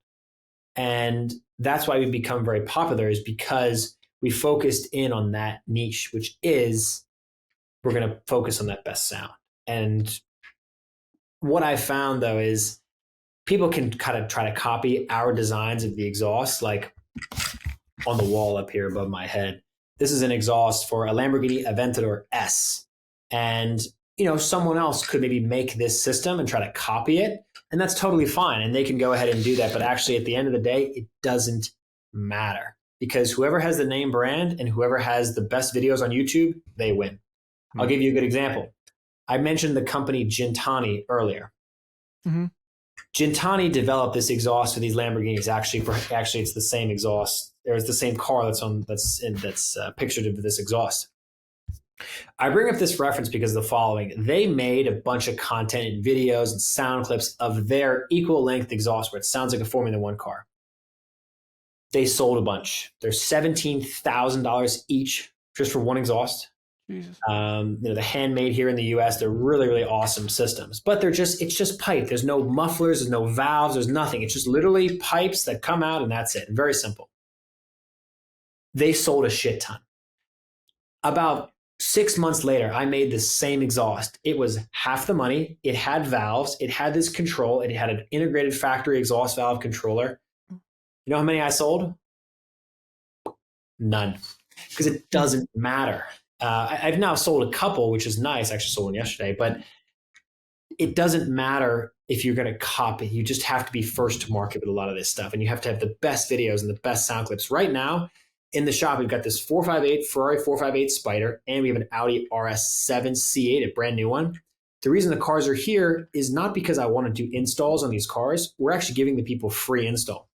And that's why we've become very popular, is because we focused in on that niche, which is we're going to focus on that best sound. And what I found, though, is people can kind of try to copy our designs of the exhaust, like on the wall up here above my head. This is an exhaust for a Lamborghini Aventador S. And, someone else could maybe make this system and try to copy it. And that's totally fine. And they can go ahead and do that. But actually, at the end of the day, it doesn't matter, because whoever has the name brand and whoever has the best videos on YouTube, they win. I'll give you a good example. I mentioned the company Gintani earlier. Mm-hmm. Gintani developed this exhaust for these Lamborghinis. Actually, it's the same exhaust. It's the same car that's pictured of this exhaust. I bring up this reference because of the following. They made a bunch of content and videos and sound clips of their equal length exhaust where it sounds like a Formula One car. They sold a bunch. They're $17,000 each just for one exhaust. Jesus. The handmade here in the US, they're really, really awesome systems, but it's just pipe. There's no mufflers, there's no valves, there's nothing. It's just literally pipes that come out and that's it. Very simple. They sold a shit ton. About 6 months later, I made the same exhaust. It was half the money. It had valves. It had this control. It had an integrated factory exhaust valve controller. You know how many I sold? None. Because it doesn't matter. I've now sold a couple, which is nice. I actually sold one yesterday, but it doesn't matter if you're going to copy. You just have to be first to market with a lot of this stuff. And you have to have the best videos and the best sound clips. Right now, in the shop, we've got this 458 Ferrari 458 Spider, and we have an Audi RS7 C8, a brand new one. The reason the cars are here is not because I want to do installs on these cars. We're actually giving the people free install.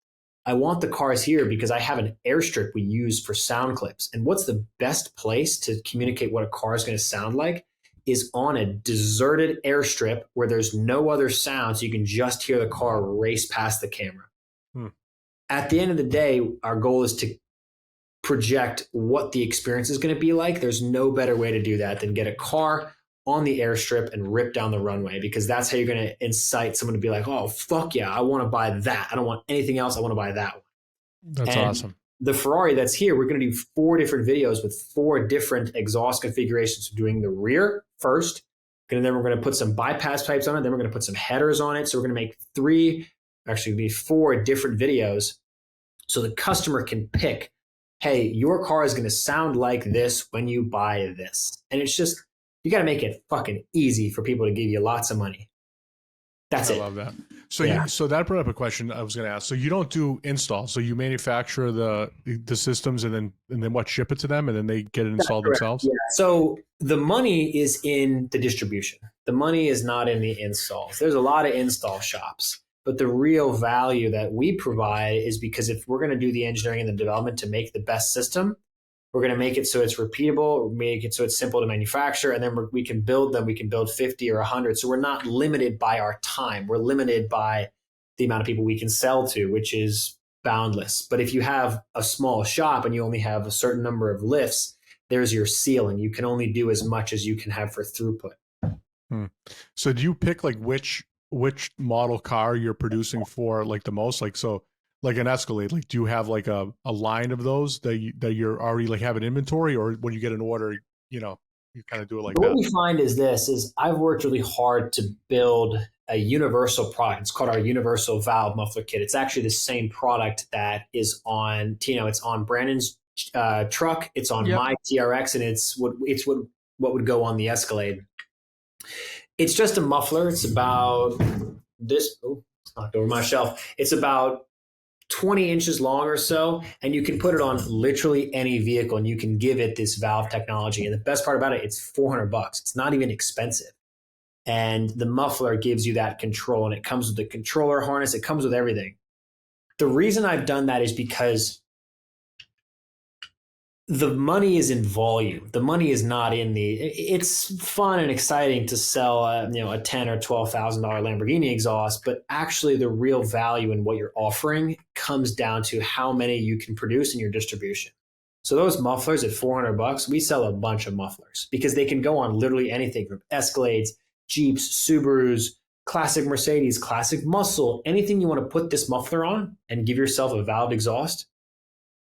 I want the cars here because I have an airstrip we use for sound clips. And what's the best place to communicate what a car is going to sound like is on a deserted airstrip where there's no other sound, so you can just hear the car race past the camera. At the end of the day, our goal is to project what the experience is going to be like. There's no better way to do that than get a car on the airstrip and rip down the runway, because that's how you're going to incite someone to be like, oh, fuck yeah, I want to buy that. I don't want anything else. I want to buy that one. That's awesome. The Ferrari that's here, we're going to do 4 different videos with 4 different exhaust configurations. So doing the rear first, and then we're going to put some bypass pipes on it. Then we're going to put some headers on it. So we're going to make 4 different videos so the customer can pick, hey, your car is going to sound like this when you buy this. And it's just, you got to make it fucking easy for people to give you lots of money. That's it. I love that. So so that brought up a question I was going to ask. So you don't do install. So you manufacture the systems and then what, ship it to them and then they get it installed themselves? Yeah. So the money is in the distribution. The money is not in the installs. There's a lot of install shops, but the real value that we provide is because if we're going to do the engineering and the development to make the best system, we're going to make it so it's repeatable, make it so it's simple to manufacture, and then we can build them. We can build 50 or 100. So we're not limited by our time. We're limited by the amount of people we can sell to, which is boundless. But if you have a small shop and you only have a certain number of lifts, there's your ceiling. You can only do as much as you can have for throughput. So do you pick like which model car you're producing for like the most? Like, so like an Escalade, like do you have like a line of those that you're already like have an inventory, or when you get an order, you kind of do it like that? What we find is I've worked really hard to build a universal product. It's called our universal valve muffler kit. It's actually the same product that is on Tino. It's on Brandon's truck. It's on my TRX, and it's what would go on the Escalade. It's just a muffler. It's about this. Oh, it's knocked over my shelf. It's about 20 inches long or so, and you can put it on literally any vehicle and you can give it this valve technology. And the best part about it, it's $400. It's not even expensive. And the muffler gives you that control, and it comes with the controller harness. It comes with everything. The reason I've done that is because the money is in volume. The money is not in it's fun and exciting to sell a $10,000 or $12,000 Lamborghini exhaust, but actually the real value in what you're offering comes down to how many you can produce in your distribution. So those mufflers at $400, we sell a bunch of mufflers because they can go on literally anything from Escalades, Jeeps, Subarus, classic Mercedes, classic muscle, anything you want to put this muffler on and give yourself a valved exhaust.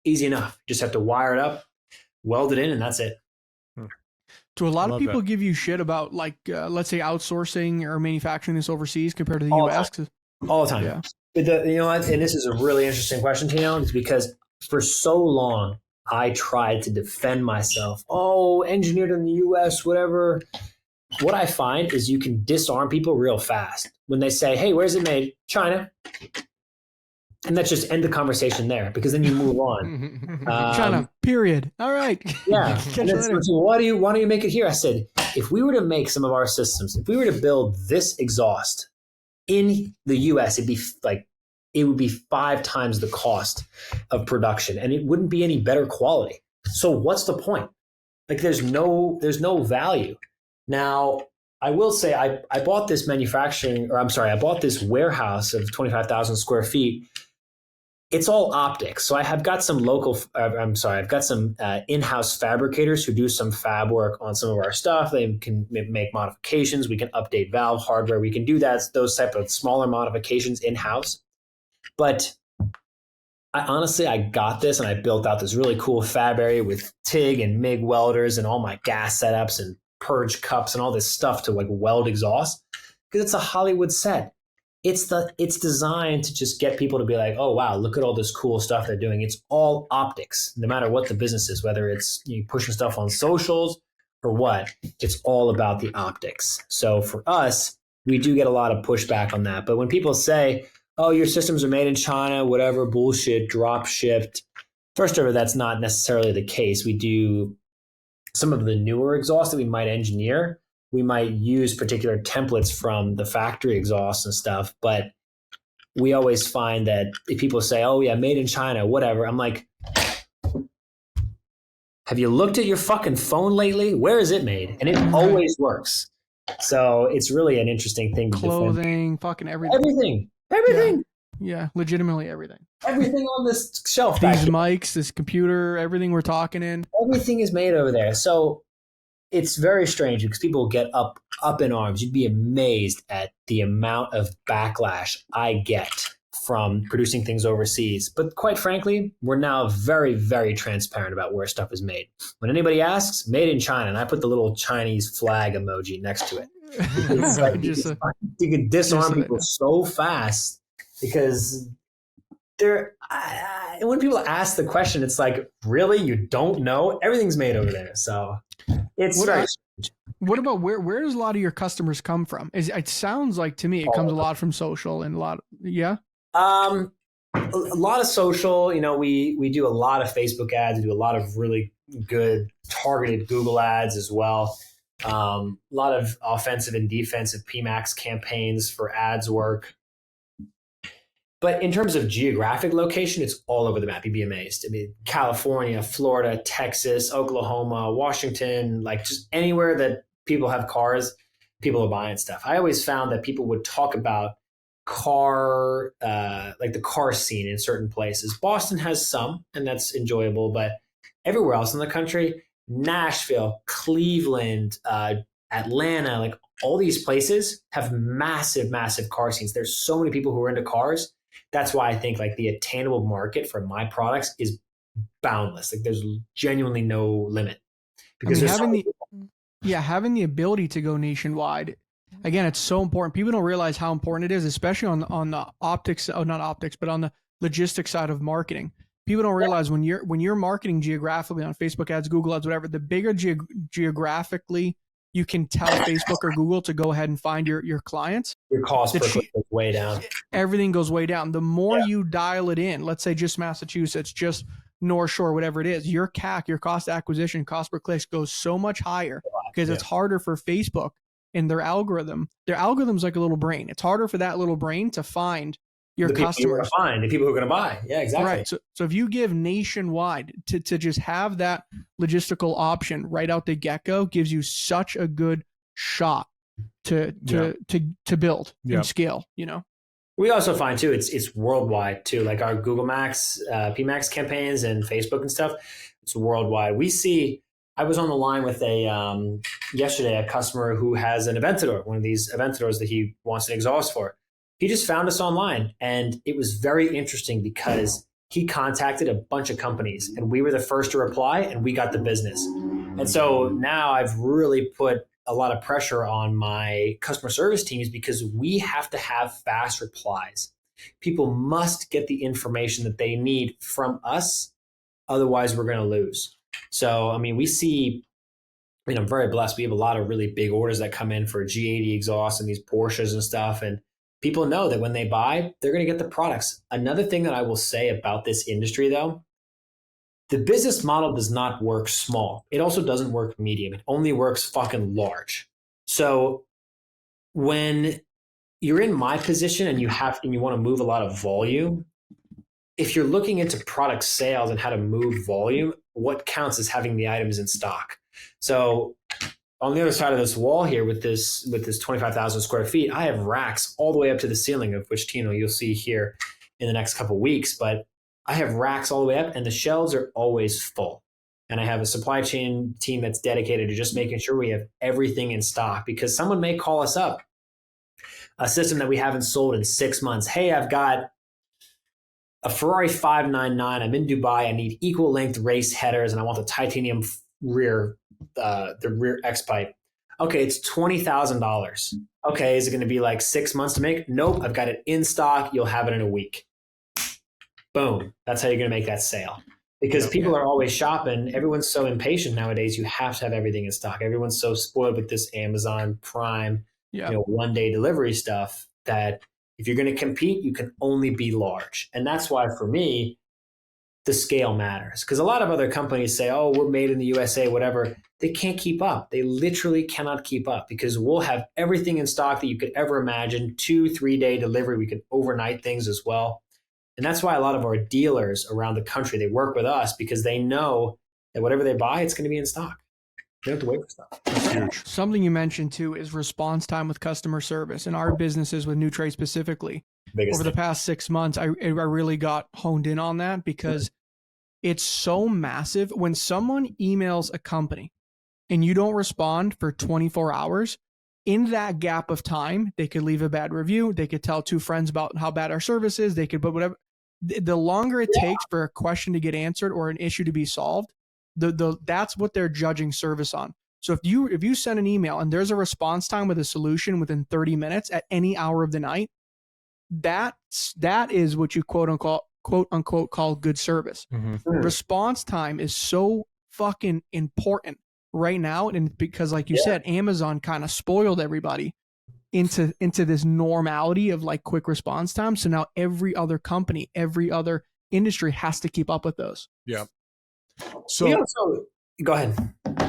Easy enough. Just have to wire it up, weld it in, and that's it. Do a lot of people give you shit about, like, let's say outsourcing or manufacturing this overseas compared to the US? All the time. Yeah. But you know what? And this is a really interesting question, Tino, is because for so long I tried to defend myself. Oh, engineered in the US, whatever. What I find is you can disarm people real fast when they say, hey, where's it made? China. And that's just end the conversation there, because then you move on. China, period. All right. Yeah. And so why don't you make it here? I said, if we were to make some of our systems, if we were to build this exhaust in the US, it would be 5 times the cost of production, and it wouldn't be any better quality. So what's the point? Like, there's no value. Now, I will say I bought this I bought this warehouse of 25,000 square feet. It's all optics. So I've got some in-house fabricators who do some fab work on some of our stuff. They can make modifications. We can update valve hardware. We can do those type of smaller modifications in-house. But I got this and I built out this really cool fab area with TIG and MIG welders and all my gas setups and purge cups and all this stuff to like weld exhaust because it's a Hollywood set. It's designed to just get people to be like, oh wow, look at all this cool stuff they're doing. It's all optics, no matter what the business is, whether it's pushing stuff on socials or what. It's all about the optics. So for us, we do get a lot of pushback on that. But when people say, oh, your systems are made in China, whatever, bullshit, drop shipped. First of all, that's not necessarily the case. We do some of the newer exhausts that we might engineer. We might use particular templates from the factory exhausts and stuff. But we always find that if people say, oh, yeah, made in China, whatever, I'm like, have you looked at your fucking phone lately? Where is it made? And it always works. So it's really an interesting thing to Clothing, fucking everything. Everything. Yeah, legitimately everything. Everything on this shelf. These mics, this computer, everything we're talking in. Everything is made over there. So it's very strange because people get up in arms. You'd be amazed at the amount of backlash I get from producing things overseas. But quite frankly, we're now very, very transparent about where stuff is made. When anybody asks, made in China, and I put the little Chinese flag emoji next to it. It's like, you can disarm people so fast because when people ask the question, it's like, really? You don't know? Everything's made over there. So it's very strange. What about where does a lot of your customers come from? It sounds like to me it comes a lot from social and a lot. Yeah. A lot of social. We do a lot of Facebook ads. We do a lot of really good targeted Google ads as well. A lot of offensive and defensive PMAX campaigns for ads work. But in terms of geographic location, it's all over the map. You'd be amazed. I mean, California, Florida, Texas, Oklahoma, Washington, like just anywhere that people have cars, people are buying stuff. I always found that people would talk about like the car scene in certain places. Boston has some, and that's enjoyable, but everywhere else in the country, Nashville, Cleveland, Atlanta, like all these places have massive, massive car scenes. There's so many people who are into cars. That's why I think like the attainable market for my products is boundless. Like there's genuinely no limit. Because having the ability to go nationwide, again, it's so important. People don't realize how important it is, especially on the optics, not optics, but on the logistics side of marketing. People don't realize when you're marketing geographically on Facebook ads, Google ads, whatever, the bigger geographically you can tell Facebook or Google to go ahead and find your clients, your cost per click goes way down. Everything goes way down. The more you dial it in, let's say just Massachusetts, just North Shore, whatever it is, your CAC, your cost acquisition, cost per click goes so much higher because it's harder for Facebook and their algorithm. Their algorithm's like a little brain. It's harder for that little brain to find your customers. The people who are going to buy. Yeah, exactly. Right. So if you give nationwide to just have that logistical option right out the get-go gives you such a good shot to build and scale, We also find too, it's worldwide too, like our Google Max, PMax campaigns and Facebook and stuff. It's worldwide. I was on the line with yesterday, a customer who has an Aventador, one of these Aventadors that he wants an exhaust for. He just found us online, and it was very interesting because he contacted a bunch of companies and we were the first to reply and we got the business. And so now I've really put a lot of pressure on my customer service teams because we have to have fast replies. People must get the information that they need from us. Otherwise, we're going to lose. So, I mean, I'm very blessed. We have a lot of really big orders that come in for G80 exhausts and these Porsches and stuff. And people know that when they buy, they're going to get the products. Another thing that I will say about this industry, though, the business model does not work small. It also doesn't work medium. It only works fucking large. So when you're in my position and you want to move a lot of volume, if you're looking into product sales and how to move volume, what counts is having the items in stock. So on the other side of this wall here with this 25,000 square feet, I have racks all the way up to the ceiling, of which, you'll see here in the next couple of weeks. But I have racks all the way up and the shelves are always full. And I have a supply chain team that's dedicated to just making sure we have everything in stock, because someone may call us up, a system that we haven't sold in 6 months. Hey, I've got a Ferrari 599. I'm in Dubai. I need equal length race headers, and I want the titanium rear, the rear X pipe. Okay, it's $20,000. Okay, is it going to be like 6 months to make? Nope, I've got it in stock. You'll have it in a week. Boom. That's how you're going to make that sale. Because people are always shopping. Everyone's so impatient nowadays. You have to have everything in stock. Everyone's so spoiled with this Amazon Prime, one-day delivery stuff that if you're going to compete, you can only be large. And that's why, for me, the scale matters. Because a lot of other companies say, oh, we're made in the USA, whatever. They can't keep up. They literally cannot keep up because we'll have everything in stock that you could ever imagine, 2-3 day delivery. We can overnight things as well. And that's why a lot of our dealers around the country, they work with us because they know that whatever they buy, it's going to be in stock. They don't have to wait for stuff. That's huge. Something you mentioned too is response time with customer service. In our businesses with New Trade specifically, over the past 6 months, I really got honed in on that because it's so massive. When someone emails a company and you don't respond for 24 hours, in that gap of time, they could leave a bad review. They could tell 2 friends about how bad our service is. They could put whatever. The longer it takes for a question to get answered or an issue to be solved, that's what they're judging service on. So if you send an email and there's a response time with a solution within 30 minutes at any hour of the night, that is what you quote unquote call good service. Response time is so fucking important right now, and because like you said, Amazon kind of spoiled everybody into this normality of like quick response time. So now every other company, every other industry has to keep up with those. Yeah. So go ahead.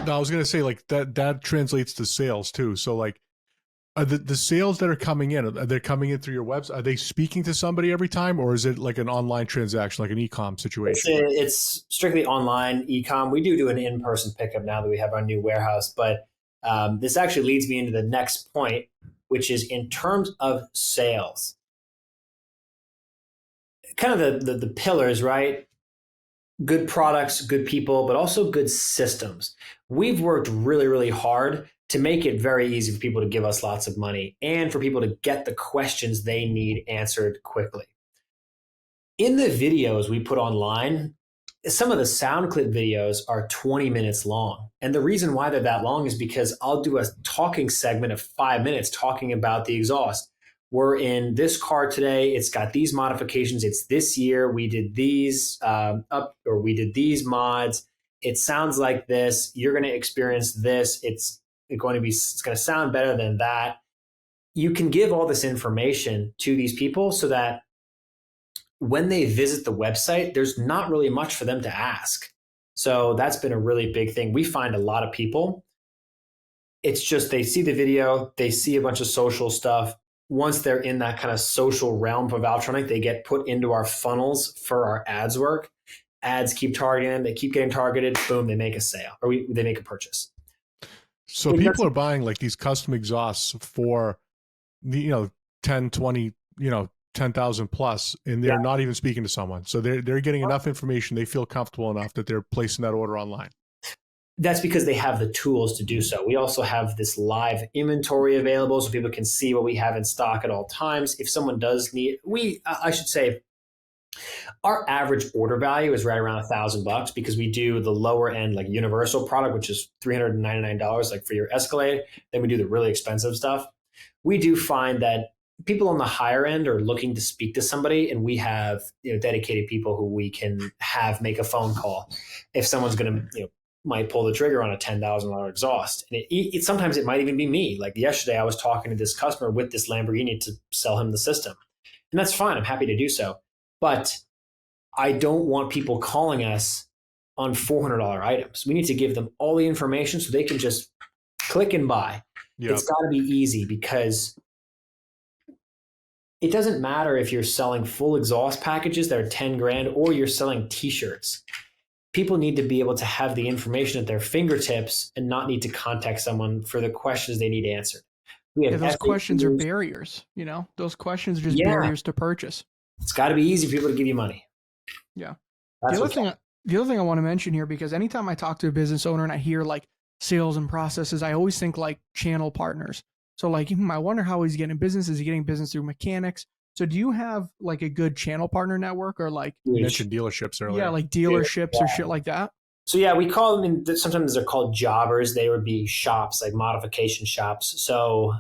No, I was going to say like that translates to sales too. So like the sales that are coming in, are they coming in through your website? Are they speaking to somebody every time, or is it like an online transaction, like an e-com situation? It's strictly online e-com. We do an in-person pickup now that we have our new warehouse, but this actually leads me into the next point, which is in terms of sales. Kind of the pillars, right? Good products, good people, but also good systems. We've worked really, really hard to make it very easy for people to give us lots of money and for people to get the questions they need answered quickly. In the videos we put online, some of the sound clip videos are 20 minutes long. And the reason why they're that long is because I'll do a talking segment of 5 minutes talking about the exhaust. We're in this car today. It's got these modifications. It's this year. We did these we did these mods. It sounds like this. You're going to experience this. It's going to sound better than that. You can give all this information to these people so that when they visit the website, there's not really much for them to ask. So that's been a really big thing. We find a lot of people, it's just they see the video, they see a bunch of social stuff. Once they're in that kind of social realm for Valvetronic, they get put into our funnels for our ads work. Ads keep targeting them. They keep getting targeted. Boom, they make a sale or they make a purchase. So people are buying like these custom exhausts for, 10, 20, 10,000 plus, and they're not even speaking to someone. So they're getting enough information. They feel comfortable enough that they're placing that order online. That's because they have the tools to do so. We also have this live inventory available so people can see what we have in stock at all times. If someone does need, I should say, our average order value is right around $1,000 because we do the lower end, like universal product, which is $399, like for your Escalade. Then we do the really expensive stuff. We do find that people on the higher end are looking to speak to somebody, and we have dedicated people who we can have make a phone call if someone's going to might pull the trigger on a $10,000 exhaust. And it sometimes it might even be me. Like yesterday, I was talking to this customer with this Lamborghini to sell him the system, and that's fine. I'm happy to do so, but I don't want people calling us on $400 items. We need to give them all the information so they can just click and buy. Yep. It's got to be easy because it doesn't matter if you're selling full exhaust packages that are 10 grand or you're selling t-shirts. People need to be able to have the information at their fingertips and not need to contact someone for the questions they need answered. Those questions are barriers. Those questions are just barriers to purchase. It's got to be easy for people to give you money. Yeah. The other thing I want to mention here, because anytime I talk to a business owner and I hear like sales and processes, I always think like channel partners. So like, I wonder how he's getting business. Is he getting business through mechanics? So do you have like a good channel partner network or like You mentioned dealerships earlier. yeah, like dealerships or shit like that? So yeah, we call them. Sometimes they're called jobbers. They would be shops, like modification shops. So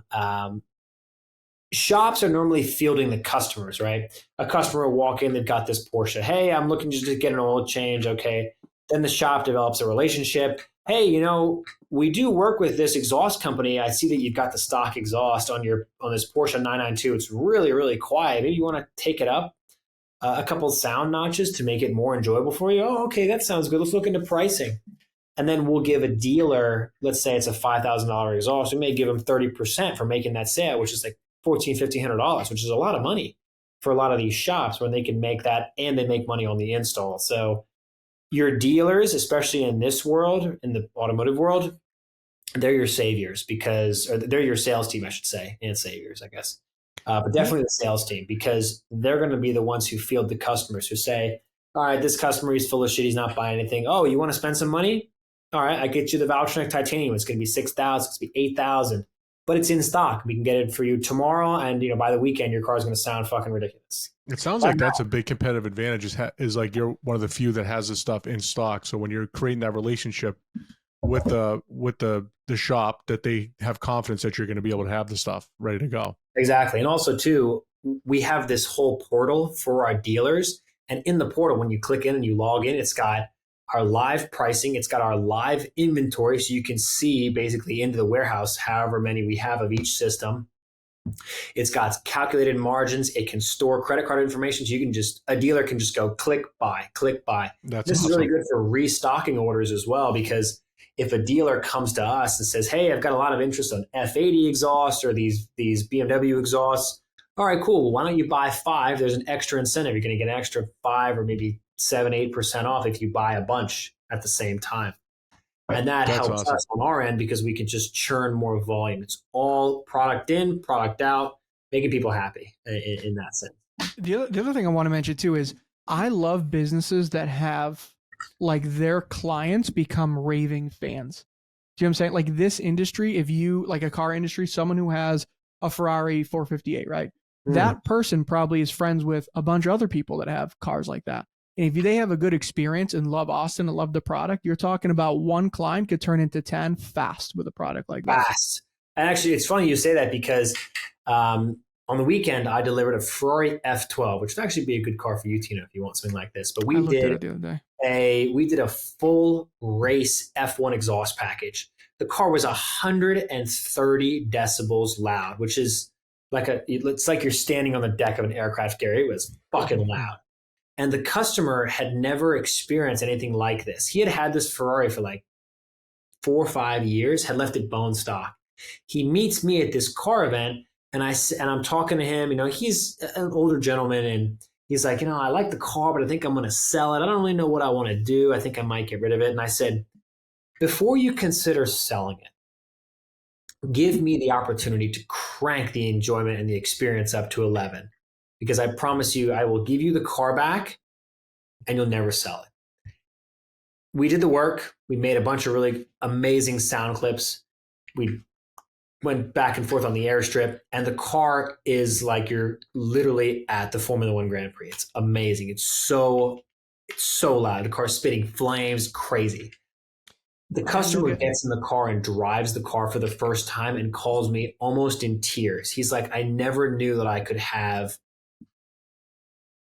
shops are normally fielding the customers, right? A customer will walk in, they've got this Porsche. Hey, I'm looking just to get an oil change. Okay. Then the shop develops a relationship. Hey, we do work with this exhaust company. I see that you've got the stock exhaust on this Porsche 992. It's really, really quiet. Maybe you want to take it up a couple of sound notches to make it more enjoyable for you. Oh, okay, that sounds good. Let's look into pricing. And then we'll give a dealer, let's say it's a $5,000 exhaust. We may give them 30% for making that sale, which is like $1,400-$1,500, which is a lot of money for a lot of these shops when they can make that and they make money on the install. So your dealers, especially in this world, in the automotive world, they're your saviors or they're your sales team, I should say, and saviors, I guess. But definitely the sales team, because they're going to be the ones who field the customers who say, all right, this customer, he's full of shit. He's not buying anything. Oh, you want to spend some money? All right, I get you the Valvetronic titanium. It's going to be $6,000. It's going to be $8,000, but it's in stock. We can get it for you tomorrow. And, by the weekend, your car is going to sound fucking ridiculous. It sounds like that's a big competitive advantage is like you're one of the few that has this stuff in stock. So when you're creating that relationship with the shop, that they have confidence that you're going to be able to have the stuff ready to go. Exactly. And also too, we have this whole portal for our dealers. And in the portal, when you click in and you log in, it's got our live pricing. It's got our live inventory. So you can see basically into the warehouse, however many we have of each system. It's got calculated margins. It can store credit card information. So a dealer can just go click buy. This is really good for restocking orders as well, because if a dealer comes to us and says, hey, I've got a lot of interest on F80 exhaust or these BMW exhausts. All right, cool. Well, why don't you buy 5? There's an extra incentive. You're going to get an extra 5 or maybe 7-8% off if you buy a bunch at the same time. And that helps us on our end because we can just churn more volume. It's all product in, product out, making people happy in that sense. The other thing I want to mention too is I love businesses that have like their clients become raving fans. Do you know what I'm saying? Like this industry, if you like a car industry, someone who has a Ferrari 458, right? That person probably is friends with a bunch of other people that have cars like that. And if they have a good experience and love Austin and love the product, you're talking about one client could turn into 10 fast with a product like that. Fast. And actually, it's funny you say that because on the weekend, I delivered a Ferrari F12, which would actually be a good car for you, Tina, if you want something like this. But we did a full race F1 exhaust package. The car was 130 decibels loud, which is it's like you're standing on the deck of an aircraft carrier. It was fucking loud. And the customer had never experienced anything like this. He had this Ferrari for like 4 or 5 years, had left it bone stock. He meets me at this car event, and I'm talking to him. He's an older gentleman, and he's like, I like the car, but I think I'm going to sell it. I don't really know what I want to do. I think I might get rid of it. And I said, before you consider selling it, give me the opportunity to crank the enjoyment and the experience up to 11. Because I promise you, I will give you the car back and you'll never sell it. We did the work. We made a bunch of really amazing sound clips. We went back and forth on the airstrip, and the car is like you're literally at the Formula One Grand Prix. It's amazing. It's so loud. The car's spitting flames, crazy. The customer gets in the car and drives the car for the first time and calls me almost in tears. He's like, I never knew that I could have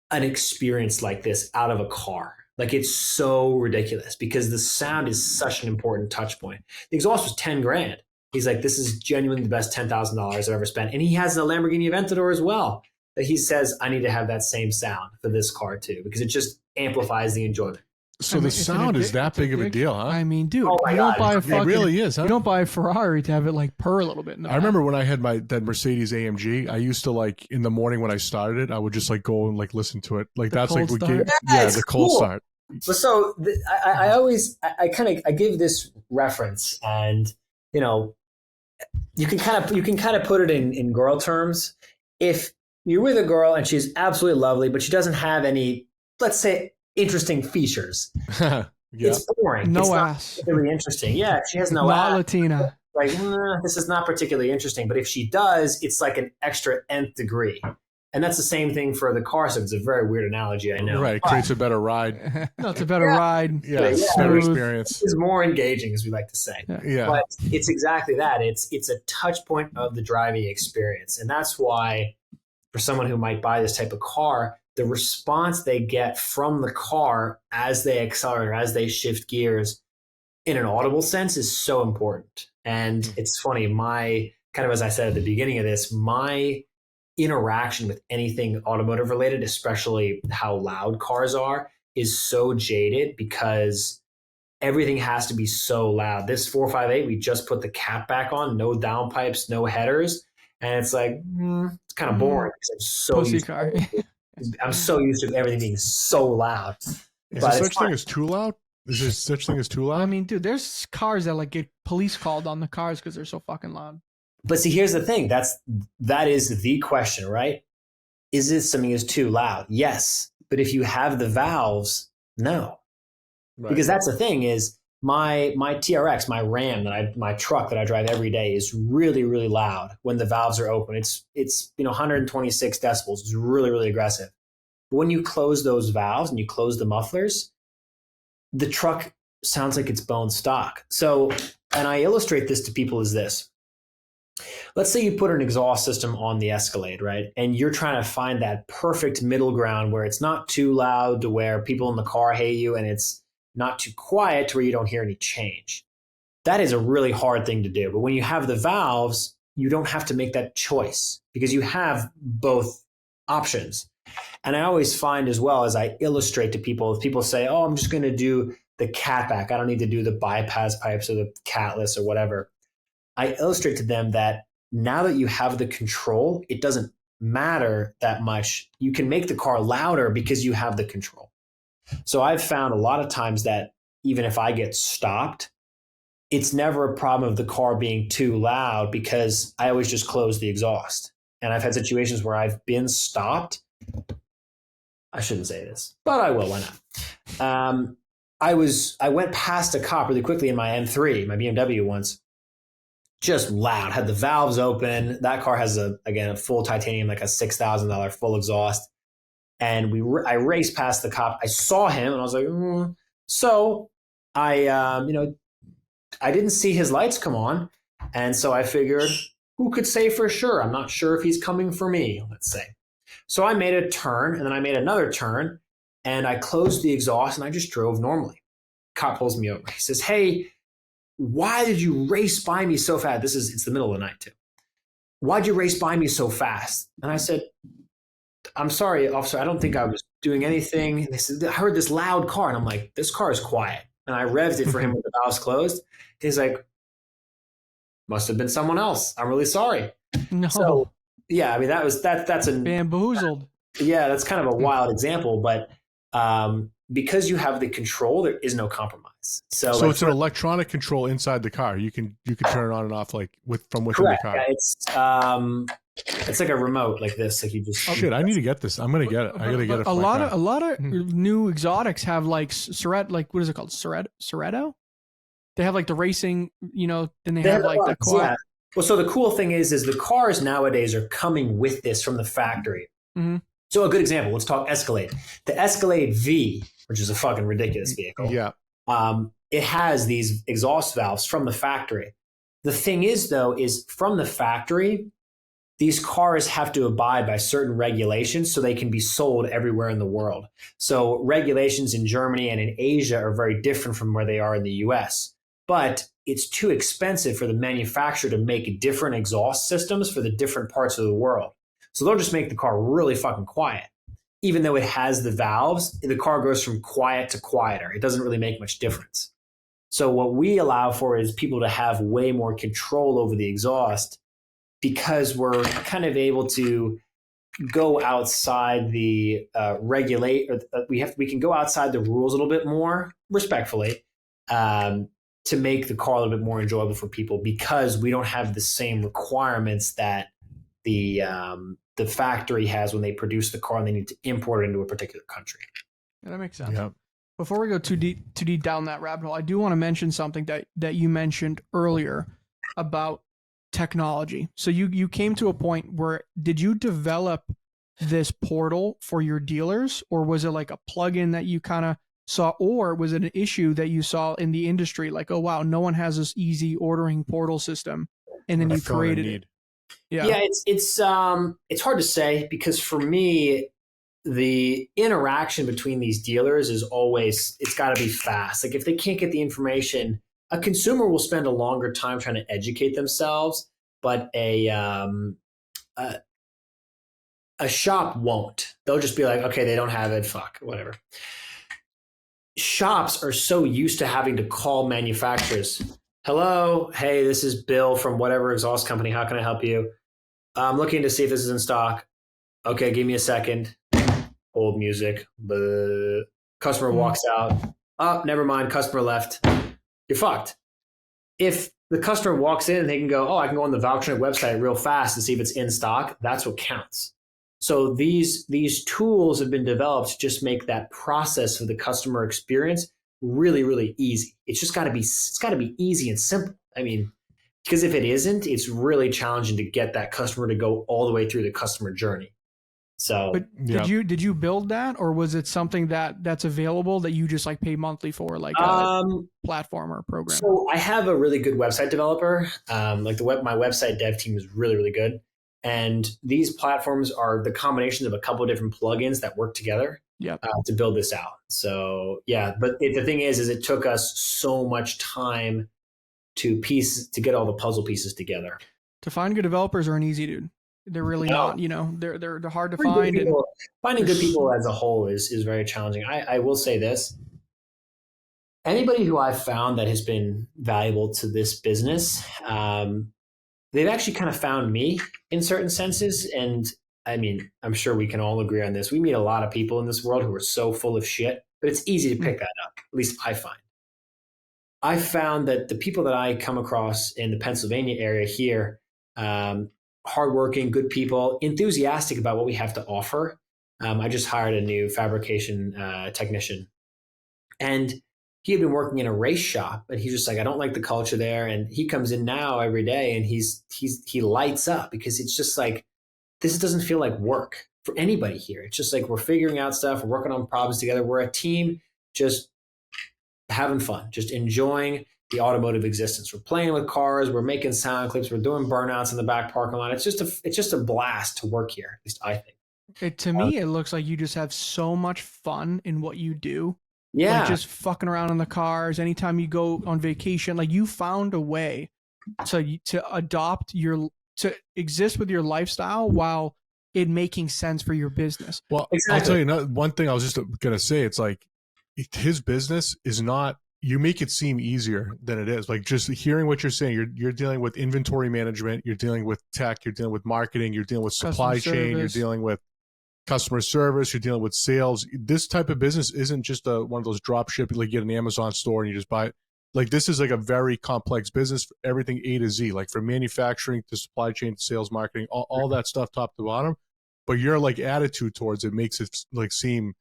an experience like this out of a car. Like, it's so ridiculous because the sound is such an important touch point. The exhaust was 10 grand. He's like, this is genuinely the best $10,000 I've ever spent. And he has a Lamborghini Aventador as well that he says, I need to have that same sound for this car too, because it just amplifies the enjoyment. So the sound is that big of a deal, huh? I mean, dude, you don't buy a fucking, it really is, huh? You don't buy a Ferrari to have it like purr a little bit. I remember when I had that Mercedes AMG, I used to like in the morning when I started it, I would just like go and like listen to it. Like that's like the cold start. So I give this reference, and you can kind of put it in girl terms. If you're with a girl and she's absolutely lovely, but she doesn't have any, let's say, interesting features. Yeah. It's boring. No ass. Not really interesting. Yeah, if she has no not ass. Latina. Like, this is not particularly interesting. But if she does, it's like an extra nth degree. And that's the same thing for the car. So it's a very weird analogy, I know. Right. Creates a better ride. No, it's a better ride. Yeah. Yeah. Better Smooth. experience. It's more engaging, as we like to say. Yeah. But it's exactly that. It's a touch point of the driving experience. And that's why for someone who might buy this type of car, the response they get from the car as they accelerate or as they shift gears in an audible sense is so important. And it's funny, kind of as I said at the beginning of this, my interaction with anything automotive related, especially how loud cars are, is so jaded because everything has to be so loud. This 458, we just put the cap back on, no downpipes, no headers. And it's like, it's kind of boring because I'm so used to everything being so loud. Is there such thing as too loud? Is there such thing as too loud? I mean, dude, there's cars that like get police called on the cars because they're so fucking loud. But see, here's the thing. That is the question, right? Is this something is too loud? Yes. But if you have the valves, no. Right. Because that's the thing is my TRX, my Ram, my truck that I drive every day is really, really loud when the valves are open. It's 126 decibels. It's really, really aggressive. But when you close those valves and you close the mufflers, the truck sounds like it's bone stock. So, and I illustrate this to people as this. Let's say you put an exhaust system on the Escalade, right? And you're trying to find that perfect middle ground where it's not too loud to where people in the car hate you and it's not too quiet to where you don't hear any change. That is a really hard thing to do. But when you have the valves, you don't have to make that choice because you have both options. And I always find as well as I illustrate to people, if people say, oh, I'm just going to do the catback. I don't need to do the bypass pipes or the catless or whatever. I illustrate to them that now that you have the control, it doesn't matter that much. You can make the car louder because you have the control. So I've found a lot of times that even if I get stopped, it's never a problem of the car being too loud because I always just close the exhaust. And I've had situations where I've been stopped. I shouldn't say this, but I will. Why not? I went past a cop really quickly in my M3, my BMW once. Just loud, had the valves open. That car has a full titanium, like a $6,000 full exhaust. And I raced past the cop. I saw him and I was like, So I didn't see his lights come on. And so I figured, who could say for sure? I'm not sure if he's coming for me, let's say. So I made a turn and then I made another turn and I closed the exhaust and I just drove normally. Cop pulls me over. He says, hey, why did you race by me so fast? It's the middle of the night too. Why'd you race by me so fast? And I said, I'm sorry, officer, I don't think I was doing anything. And they said, I heard this loud car. And I'm like, this car is quiet. And I revved it for him with the valves closed. He's like, must have been someone else. I'm really sorry. No. So yeah, I mean, that's a bamboozled. Yeah, that's kind of a wild example, but because you have the control, there is no compromise. So it's an electronic control inside the car. You can turn it on and off from within correct, the car. Yeah, it's like a remote like this. Like you just I need to get this. I'm gonna get it. I gotta get it. A lot of new exotics have like what is it called? Soretto? They have like the racing, then they have like the quiet. Yeah. Well, so the cool thing is the cars nowadays are coming with this from the factory. Mm-hmm. So a good example, let's talk Escalade. The Escalade V, which is a fucking ridiculous vehicle. Yeah. It has these exhaust valves from the factory. The thing is, though, is from the factory, these cars have to abide by certain regulations so they can be sold everywhere in the world. So regulations in Germany and in Asia are very different from where they are in the US. But it's too expensive for the manufacturer to make different exhaust systems for the different parts of the world. So they'll just make the car really fucking quiet. Even though it has the valves, the car goes from quiet to quieter. It doesn't really make much difference. So what we allow for is people to have way more control over the exhaust because we're kind of able to go outside the we can go outside the rules a little bit more respectfully to make the car a little bit more enjoyable for people because we don't have the same requirements that the factory has when they produce the car and they need to import it into a particular country. Yeah, that makes sense. Yeah. Before we go too deep down that rabbit hole, I do want to mention something that you mentioned earlier about technology. So you came to a point where did you develop this portal for your dealers, or was it like a plugin that you kind of saw, or was it an issue that you saw in the industry? Like, oh wow, no one has this easy ordering portal system, and then I you felt a created need. it. Yeah. Yeah, it's hard to say because for me, the interaction between these dealers is always, it's got to be fast. Like if they can't get the information, a consumer will spend a longer time trying to educate themselves, but a shop won't. They'll just be like, okay, they don't have it, fuck, whatever. Shops are so used to having to call manufacturers. Hello, hey, this is Bill from whatever exhaust company. How can I help you? I'm looking to see if this is in stock. Okay, give me a second. Hold music. The customer walks out. Oh, never mind. Customer left. You're fucked. If the customer walks in and they can go, oh, I can go on the Valvetronic website real fast and see if it's in stock, that's what counts. So these tools have been developed to just make that process of the customer experience really, really easy. It's just got to be easy and simple. I mean, because if it isn't, it's really challenging to get that customer to go all the way through the customer journey. So, But did you build that, or was it something that's available that you just like pay monthly for, like a platform or a program? So I have a really good website developer. My website dev team is really, really good. And these platforms are the combination of a couple of different plugins that work together to build this out. So yeah, but the thing is it took us so much time to get all the puzzle pieces together. To find good developers aren't easy, dude. They're really not. You know, they're hard to find. Finding good people as a whole is very challenging. I will say this. Anybody who I've found that has been valuable to this business, they've actually kind of found me in certain senses. And I mean, I'm sure we can all agree on this. We meet a lot of people in this world who are so full of shit, but it's easy to pick that up. At least I find. I found that the people that I come across in the Pennsylvania area here, hardworking, good people, enthusiastic about what we have to offer. I just hired a new fabrication technician, and he had been working in a race shop, and he's just like, I don't like the culture there. And he comes in now every day, and he lights up because it's just like, this doesn't feel like work for anybody here. It's just like we're figuring out stuff, we're working on problems together, we're a team, just having fun, just enjoying the automotive existence. We're playing with cars, we're making sound clips, we're doing burnouts in the back parking lot. It's just a blast to work here, at least I think. To me, it looks like you just have so much fun in what you do. Yeah. Like just fucking around in the cars. Anytime you go on vacation, like you found a way to to exist with your lifestyle while it making sense for your business. Well, exactly. I'll tell you one thing I was just going to say. It's like his business is not, you make it seem easier than it is. Like just hearing what you're saying, you're dealing with inventory management, you're dealing with tech, you're dealing with marketing, you're dealing with supply chain, you're dealing with customer service, you're dealing with sales. This type of business isn't just one of those drop ship, like you get an Amazon store and you just buy it. Like this is like a very complex business for everything A to Z, like from manufacturing to supply chain to sales, marketing, all that stuff top to bottom. But your like attitude towards it makes it like seem,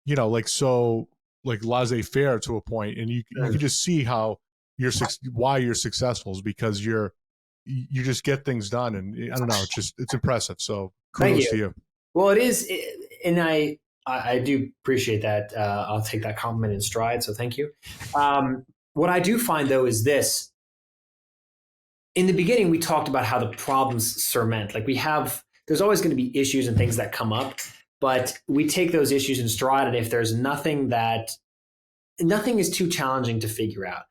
like so like laissez-faire to a point, and you can just see how why you're successful is because you just get things done, and I don't know, it's impressive. So kudos to you. Well, it is, and I do appreciate that. I'll take that compliment in stride. So thank you. What I do find though is this: in the beginning, we talked about how the problems cement. Like there's always going to be issues and things that come up, but we take those issues in stride. And if there's nothing is too challenging to figure out.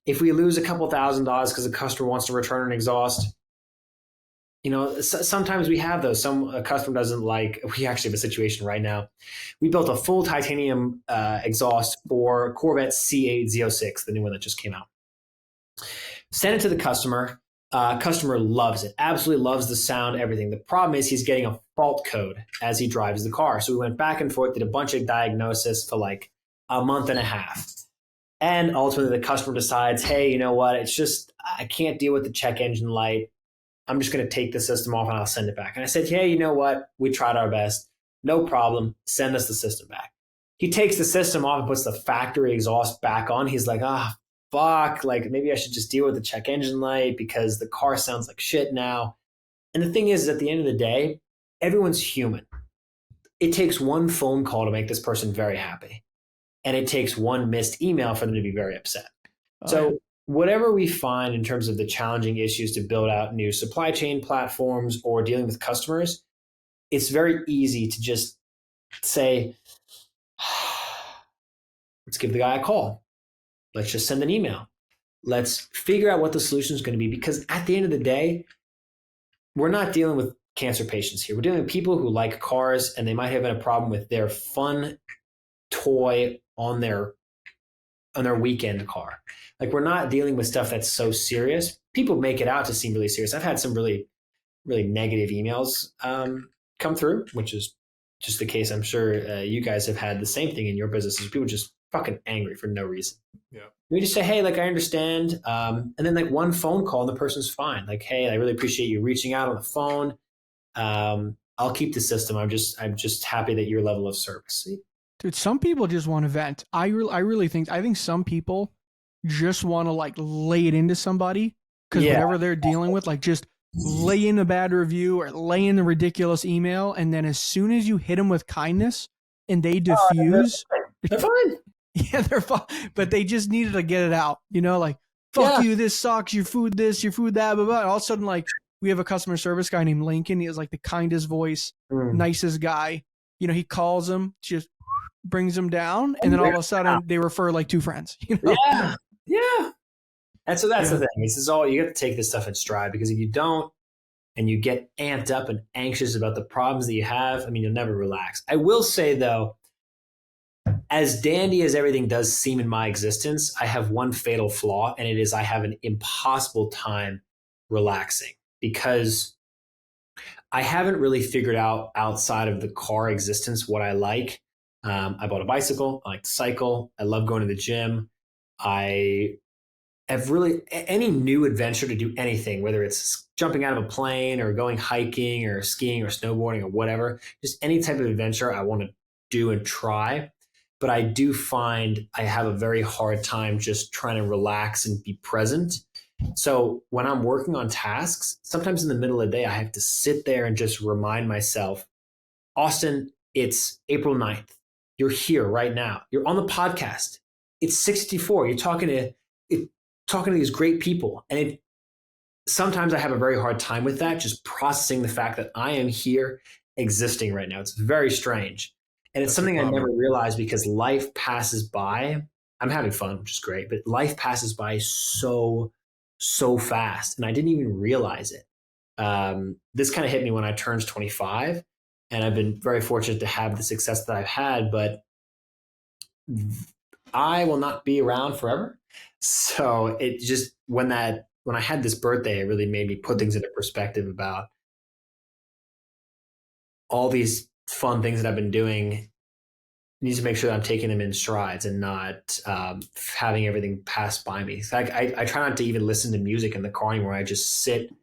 If we lose a couple $1,000s because a customer wants to return an exhaust, sometimes we have those. A customer doesn't like. We actually have a situation right now. We built a full titanium exhaust for Corvette C8Z06, the new one that just came out. Sent it to the customer. Customer loves it. Absolutely loves the sound, everything. The problem is he's getting a fault code as he drives the car. So we went back and forth, did a bunch of diagnosis for like a month and a half. And ultimately the customer decides, hey, you know what? It's just, I can't deal with the check engine light. I'm just going to take the system off and I'll send it back. And I said, hey, you know what? We tried our best. No problem. Send us the system back. He takes the system off and puts the factory exhaust back on. He's like, fuck. Like maybe I should just deal with the check engine light because the car sounds like shit now. And the thing is, at the end of the day, everyone's human. it takes one phone call to make this person very happy. And it takes one missed email for them to be very upset. So whatever we find in terms of the challenging issues to build out new supply chain platforms or dealing with customers, it's very easy to just say, let's give the guy a call. Let's just send an email. Let's figure out what the solution is going to be, because at the end of the day, we're not dealing with cancer patients here. We're dealing with people who like cars, and they might have a problem with their fun toy on their weekend car. Like, we're not dealing with stuff that's so serious. People make it out to seem really serious. I've had some really, really negative emails come through, which is just the case. I'm sure you guys have had the same thing in your businesses. People just fucking angry for no reason. Yeah. We just say, hey, like, I understand. And then like one phone call and the person's fine. Like, hey, I really appreciate you reaching out on the phone. I'll keep the system. I'm just happy that your level of service. See? Dude, some people just want to vent. I think some people just want to like lay it into somebody, because whatever they're dealing with, like, just lay in a bad review or lay in the ridiculous email, and then as soon as you hit them with kindness and they diffuse, they're fine. Yeah, they're fine, but they just needed to get it out. Like, fuck you, this sucks, your food this, your food that, blah, blah. And all of a sudden, like, we have a customer service guy named Lincoln. He has like the kindest voice, nicest guy. He calls him, just brings them down, and then all of a sudden they refer like two friends. Yeah. And so that's the thing. This is all, you have to take this stuff in stride, because if you don't, and you get amped up and anxious about the problems that you have, I mean, you'll never relax. I will say though, as dandy as everything does seem in my existence, I have one fatal flaw, and it is I have an impossible time relaxing, because I haven't really figured out outside of the car existence what I like. I bought a bicycle. I like to cycle. I love going to the gym. I have really any new adventure to do anything, whether it's jumping out of a plane or going hiking or skiing or snowboarding or whatever, just any type of adventure I want to do and try. But I do find I have a very hard time just trying to relax and be present. So when I'm working on tasks, sometimes in the middle of the day, I have to sit there and just remind myself, Austin, it's April 9th. You're here right now. You're on the podcast. It's 64. You're talking to these great people. And sometimes I have a very hard time with that, just processing the fact that I am here existing right now. It's very strange. And it's something I never realized, because life passes by. I'm having fun, which is great, but life passes by so fast. And I didn't even realize it. This kind of hit me when I turned 25. And I've been very fortunate to have the success that I've had, but I will not be around forever. So it just, when I had this birthday, it really made me put things into perspective about all these fun things that I've been doing. I need to make sure that I'm taking them in strides and not having everything pass by me. I try not to even listen to music in the car anymore. I just sit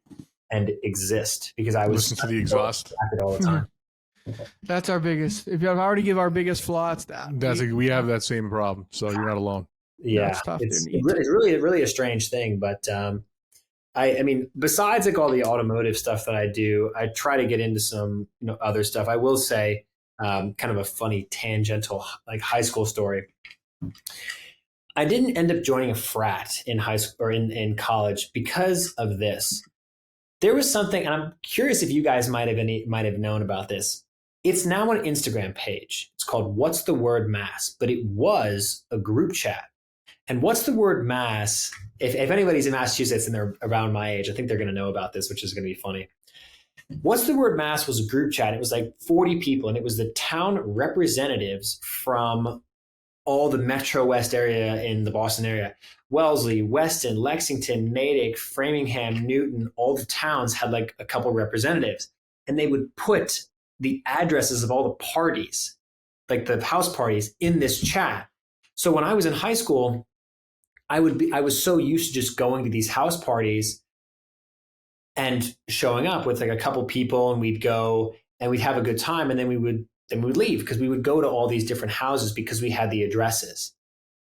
and exist, because I was listen to the exhaust all the time. That's our biggest. If I've already give our biggest flaw, it's that. We have that same problem, so you're not alone. Yeah, it's tough. It's really a strange thing, but I mean, besides like all the automotive stuff that I do, I try to get into some other stuff. I will say, kind of a funny tangential like high school story. I didn't end up joining a frat in high school or in college because of this. There was something, and I'm curious if you guys might have known about this. It's now an Instagram page. It's called What's the Word Mass, but it was a group chat. And What's the Word Mass, if anybody's in Massachusetts and they're around my age, I think they're going to know about this, which is going to be funny. What's the Word Mass was a group chat. It was like 40 people, and it was the town representatives from all the Metro West area in the Boston area. Wellesley, Weston, Lexington, Natick, Framingham, Newton, all the towns had like a couple representatives. And they would put the addresses of all the parties, like the house parties, in this chat. So when I was in high school, I was so used to just going to these house parties and showing up with like a couple people, and we'd go and we'd have a good time, and then we would leave, because we would go to all these different houses because we had the addresses.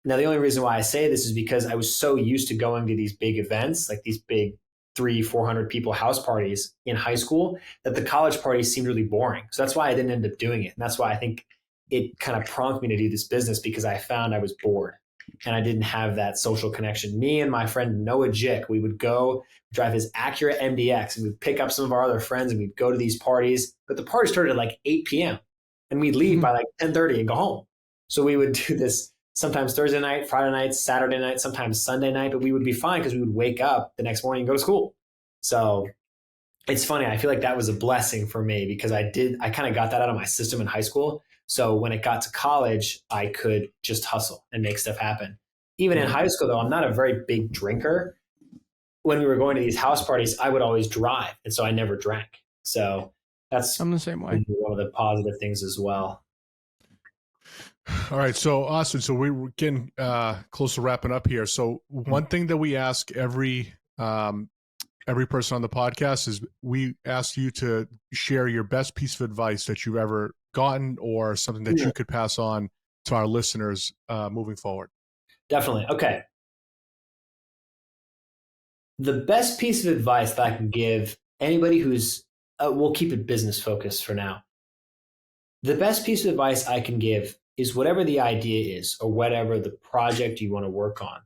Now, the only reason why I say this is because I was so used to going to these big events, like these big 400 people house parties in high school that the college parties seemed really boring. So that's why I didn't end up doing it. And that's why I think it kind of prompted me to do this business, because I found I was bored and I didn't have that social connection. Me and my friend Noah Jick, we would go drive his Acura MDX and we'd pick up some of our other friends and we'd go to these parties. But the party started at like 8 p.m. and we'd leave by like 10:30 and go home. So we would do this sometimes Thursday night, Friday night, Saturday night, sometimes Sunday night, but we would be fine because we would wake up the next morning and go to school. So it's funny. I feel like that was a blessing for me because I kind of got that out of my system in high school. So when it got to college, I could just hustle and make stuff happen. Even in high school, though, I'm not a very big drinker. When we were going to these house parties, I would always drive. And so I never drank. So that's I'm the same way. one of the positive things as well. All right. So, Austin, so we're getting close to wrapping up here. So one thing that we ask every person on the podcast is we ask you to share your best piece of advice that you've ever gotten or something that you could pass on to our listeners moving forward. Definitely. Okay. The best piece of advice that I can give anybody who's, we'll keep it business focused for now. The best piece of advice I can give is whatever the idea is or whatever the project you want to work on,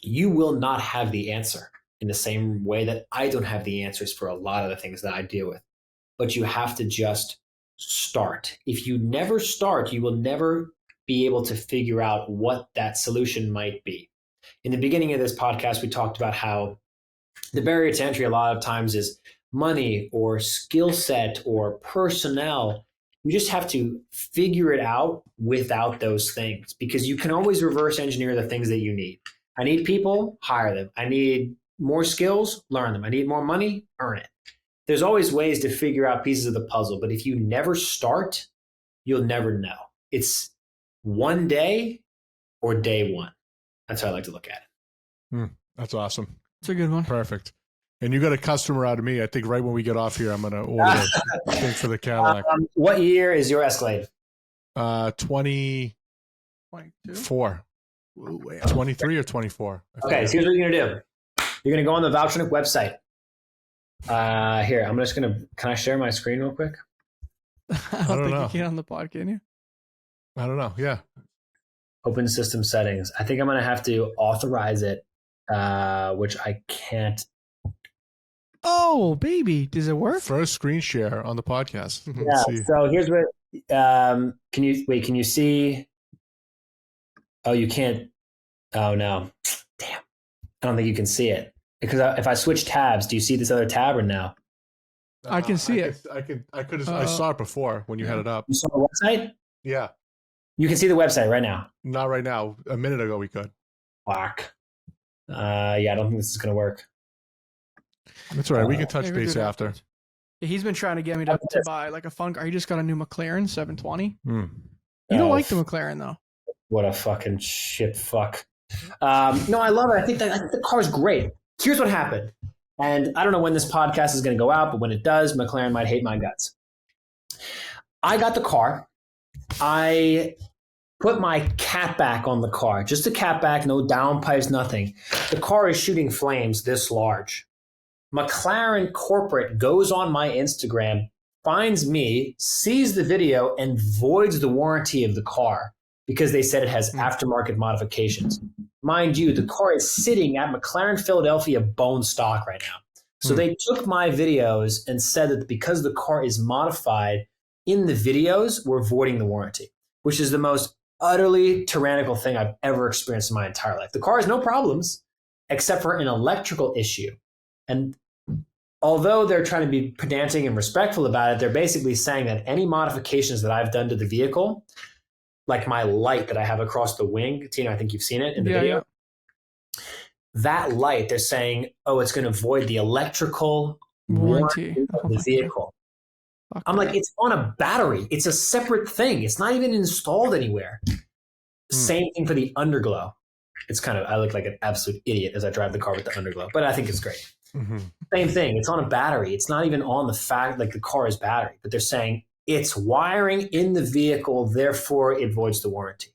you will not have the answer in the same way that I don't have the answers for a lot of the things that I deal with. But you have to just start. If you never start, you will never be able to figure out what that solution might be. In the beginning of this podcast, we talked about how the barrier to entry a lot of times is money or skill set or personnel. You just have to figure it out without those things, because you can always reverse engineer the things that you need. I need people, hire them. I need more skills, learn them. I need more money, earn it. There's always ways to figure out pieces of the puzzle, but if you never start, you'll never know. It's one day or day one. That's how I like to look at it. That's awesome. It's a good one. Perfect. And you got a customer out of me. I think right when we get off here, I'm going to order the thing for the Cadillac. What year is your Escalade? 24. 23 or 24. Okay, so here's what you're going to do. You're going to go on the Valvetronic website. Here, I'm just going to, can I share my screen real quick? I don't think you can on the pod, can you? I don't know. Yeah. Open system settings. I think I'm going to have to authorize it, which I can't. Oh, baby. Does it work? First screen share on the podcast. Yeah. So here's what, can you see? Oh, you can't. Oh, no. Damn. I don't think you can see it. Because if I switch tabs, do you see this other tab or no? I can see it. I saw it before when you had it up. You saw the website? Yeah. You can see the website right now. Not right now. A minute ago we could. Fuck. Yeah, I don't think this is going to work. That's all right. We can touch base after. Yeah, he's been trying to get me to buy like a fun car. He just got a new McLaren 720. You don't like the McLaren though. What a fucking shit fuck. No, I love it. I think the car is great. Here's what happened. And I don't know when this podcast is going to go out, but when it does, McLaren might hate my guts. I got the car. I put my cat back on the car. Just a cat back, no downpipes, nothing. The car is shooting flames this large. McLaren corporate goes on my Instagram, finds me, sees the video, and voids the warranty of the car because they said it has aftermarket modifications. Mind you, the car is sitting at McLaren Philadelphia bone stock right now. So they took my videos and said that because the car is modified in the videos, we're voiding the warranty, which is the most utterly tyrannical thing I've ever experienced in my entire life. The car has no problems except for an electrical issue. And although they're trying to be pedantic and respectful about it, they're basically saying that any modifications that I've done to the vehicle, like my light that I have across the wing, Tina, I think you've seen it in the video. Yeah. That light, they're saying, oh, it's going to void the electrical warranty of the vehicle. I'm like, it's on a battery. It's a separate thing. It's not even installed anywhere. Same thing for the underglow. It's kind of, I look like an absolute idiot as I drive the car with the underglow, but I think it's great. Same thing. It's on a battery. It's not even on the fact like the car is battery, but they're saying it's wiring in the vehicle, therefore it voids the warranty.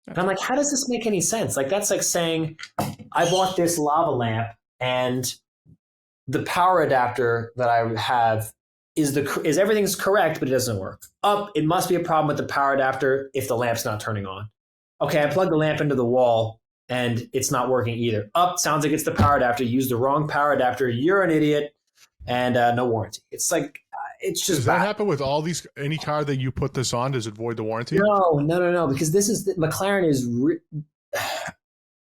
And I'm like, how does this make any sense? Like, that's like saying I bought this lava lamp and the power adapter that I have is everything's correct, but it doesn't work. Up, it must be a problem with the power adapter if the lamp's not turning on. Okay, I plugged the lamp into the wall and it's not working either. Up, sounds like it's the power adapter. You used the wrong power adapter. You're an idiot, and no warranty. It's like it's just. Does that happen with all these? Any car that you put this on, does it void the warranty? No. Because McLaren is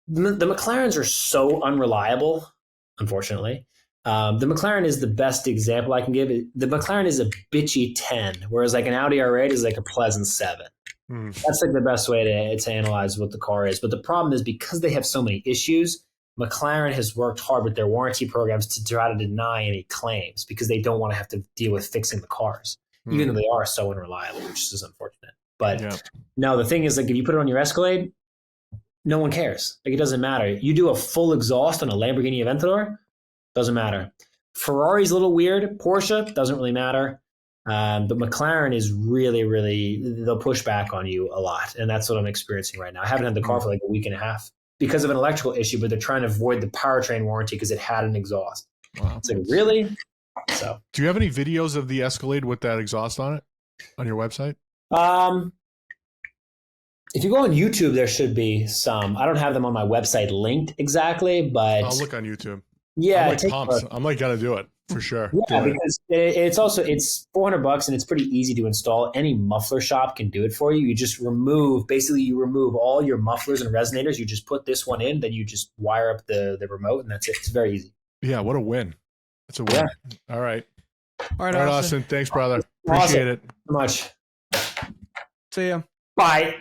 the McLarens are so unreliable. Unfortunately, the McLaren is the best example I can give. The McLaren is a bitchy 10, whereas like an Audi R8 is like a pleasant 7. That's like the best way to analyze what the car is. But the problem is because they have so many issues, McLaren has worked hard with their warranty programs to try to deny any claims because they don't want to have to deal with fixing the cars, even though they are so unreliable, which is unfortunate. But no, the thing is, like, if you put it on your Escalade, no one cares. Like, it doesn't matter. You do a full exhaust on a Lamborghini Aventador, doesn't matter. Ferrari's a little weird. Porsche doesn't really matter. But McLaren is really, really, they'll push back on you a lot. And that's what I'm experiencing right now. I haven't had the car for like a week and a half because of an electrical issue, but they're trying to avoid the powertrain warranty because it had an exhaust. Wow. It's like, really? So, do you have any videos of the Escalade with that exhaust on it on your website? If you go on YouTube, there should be some. I don't have them on my website linked exactly, but I'll look on YouTube. Yeah, I'm like gonna do it for sure. Yeah, because it's $400 and it's pretty easy to install. Any muffler shop can do it for you. You just remove all your mufflers and resonators. You just put this one in, then you just wire up the remote, and that's it. It's very easy. Yeah, what a win! It's a win. Yeah. All right, Austin. Thanks, brother. Appreciate it so much. See ya. Bye.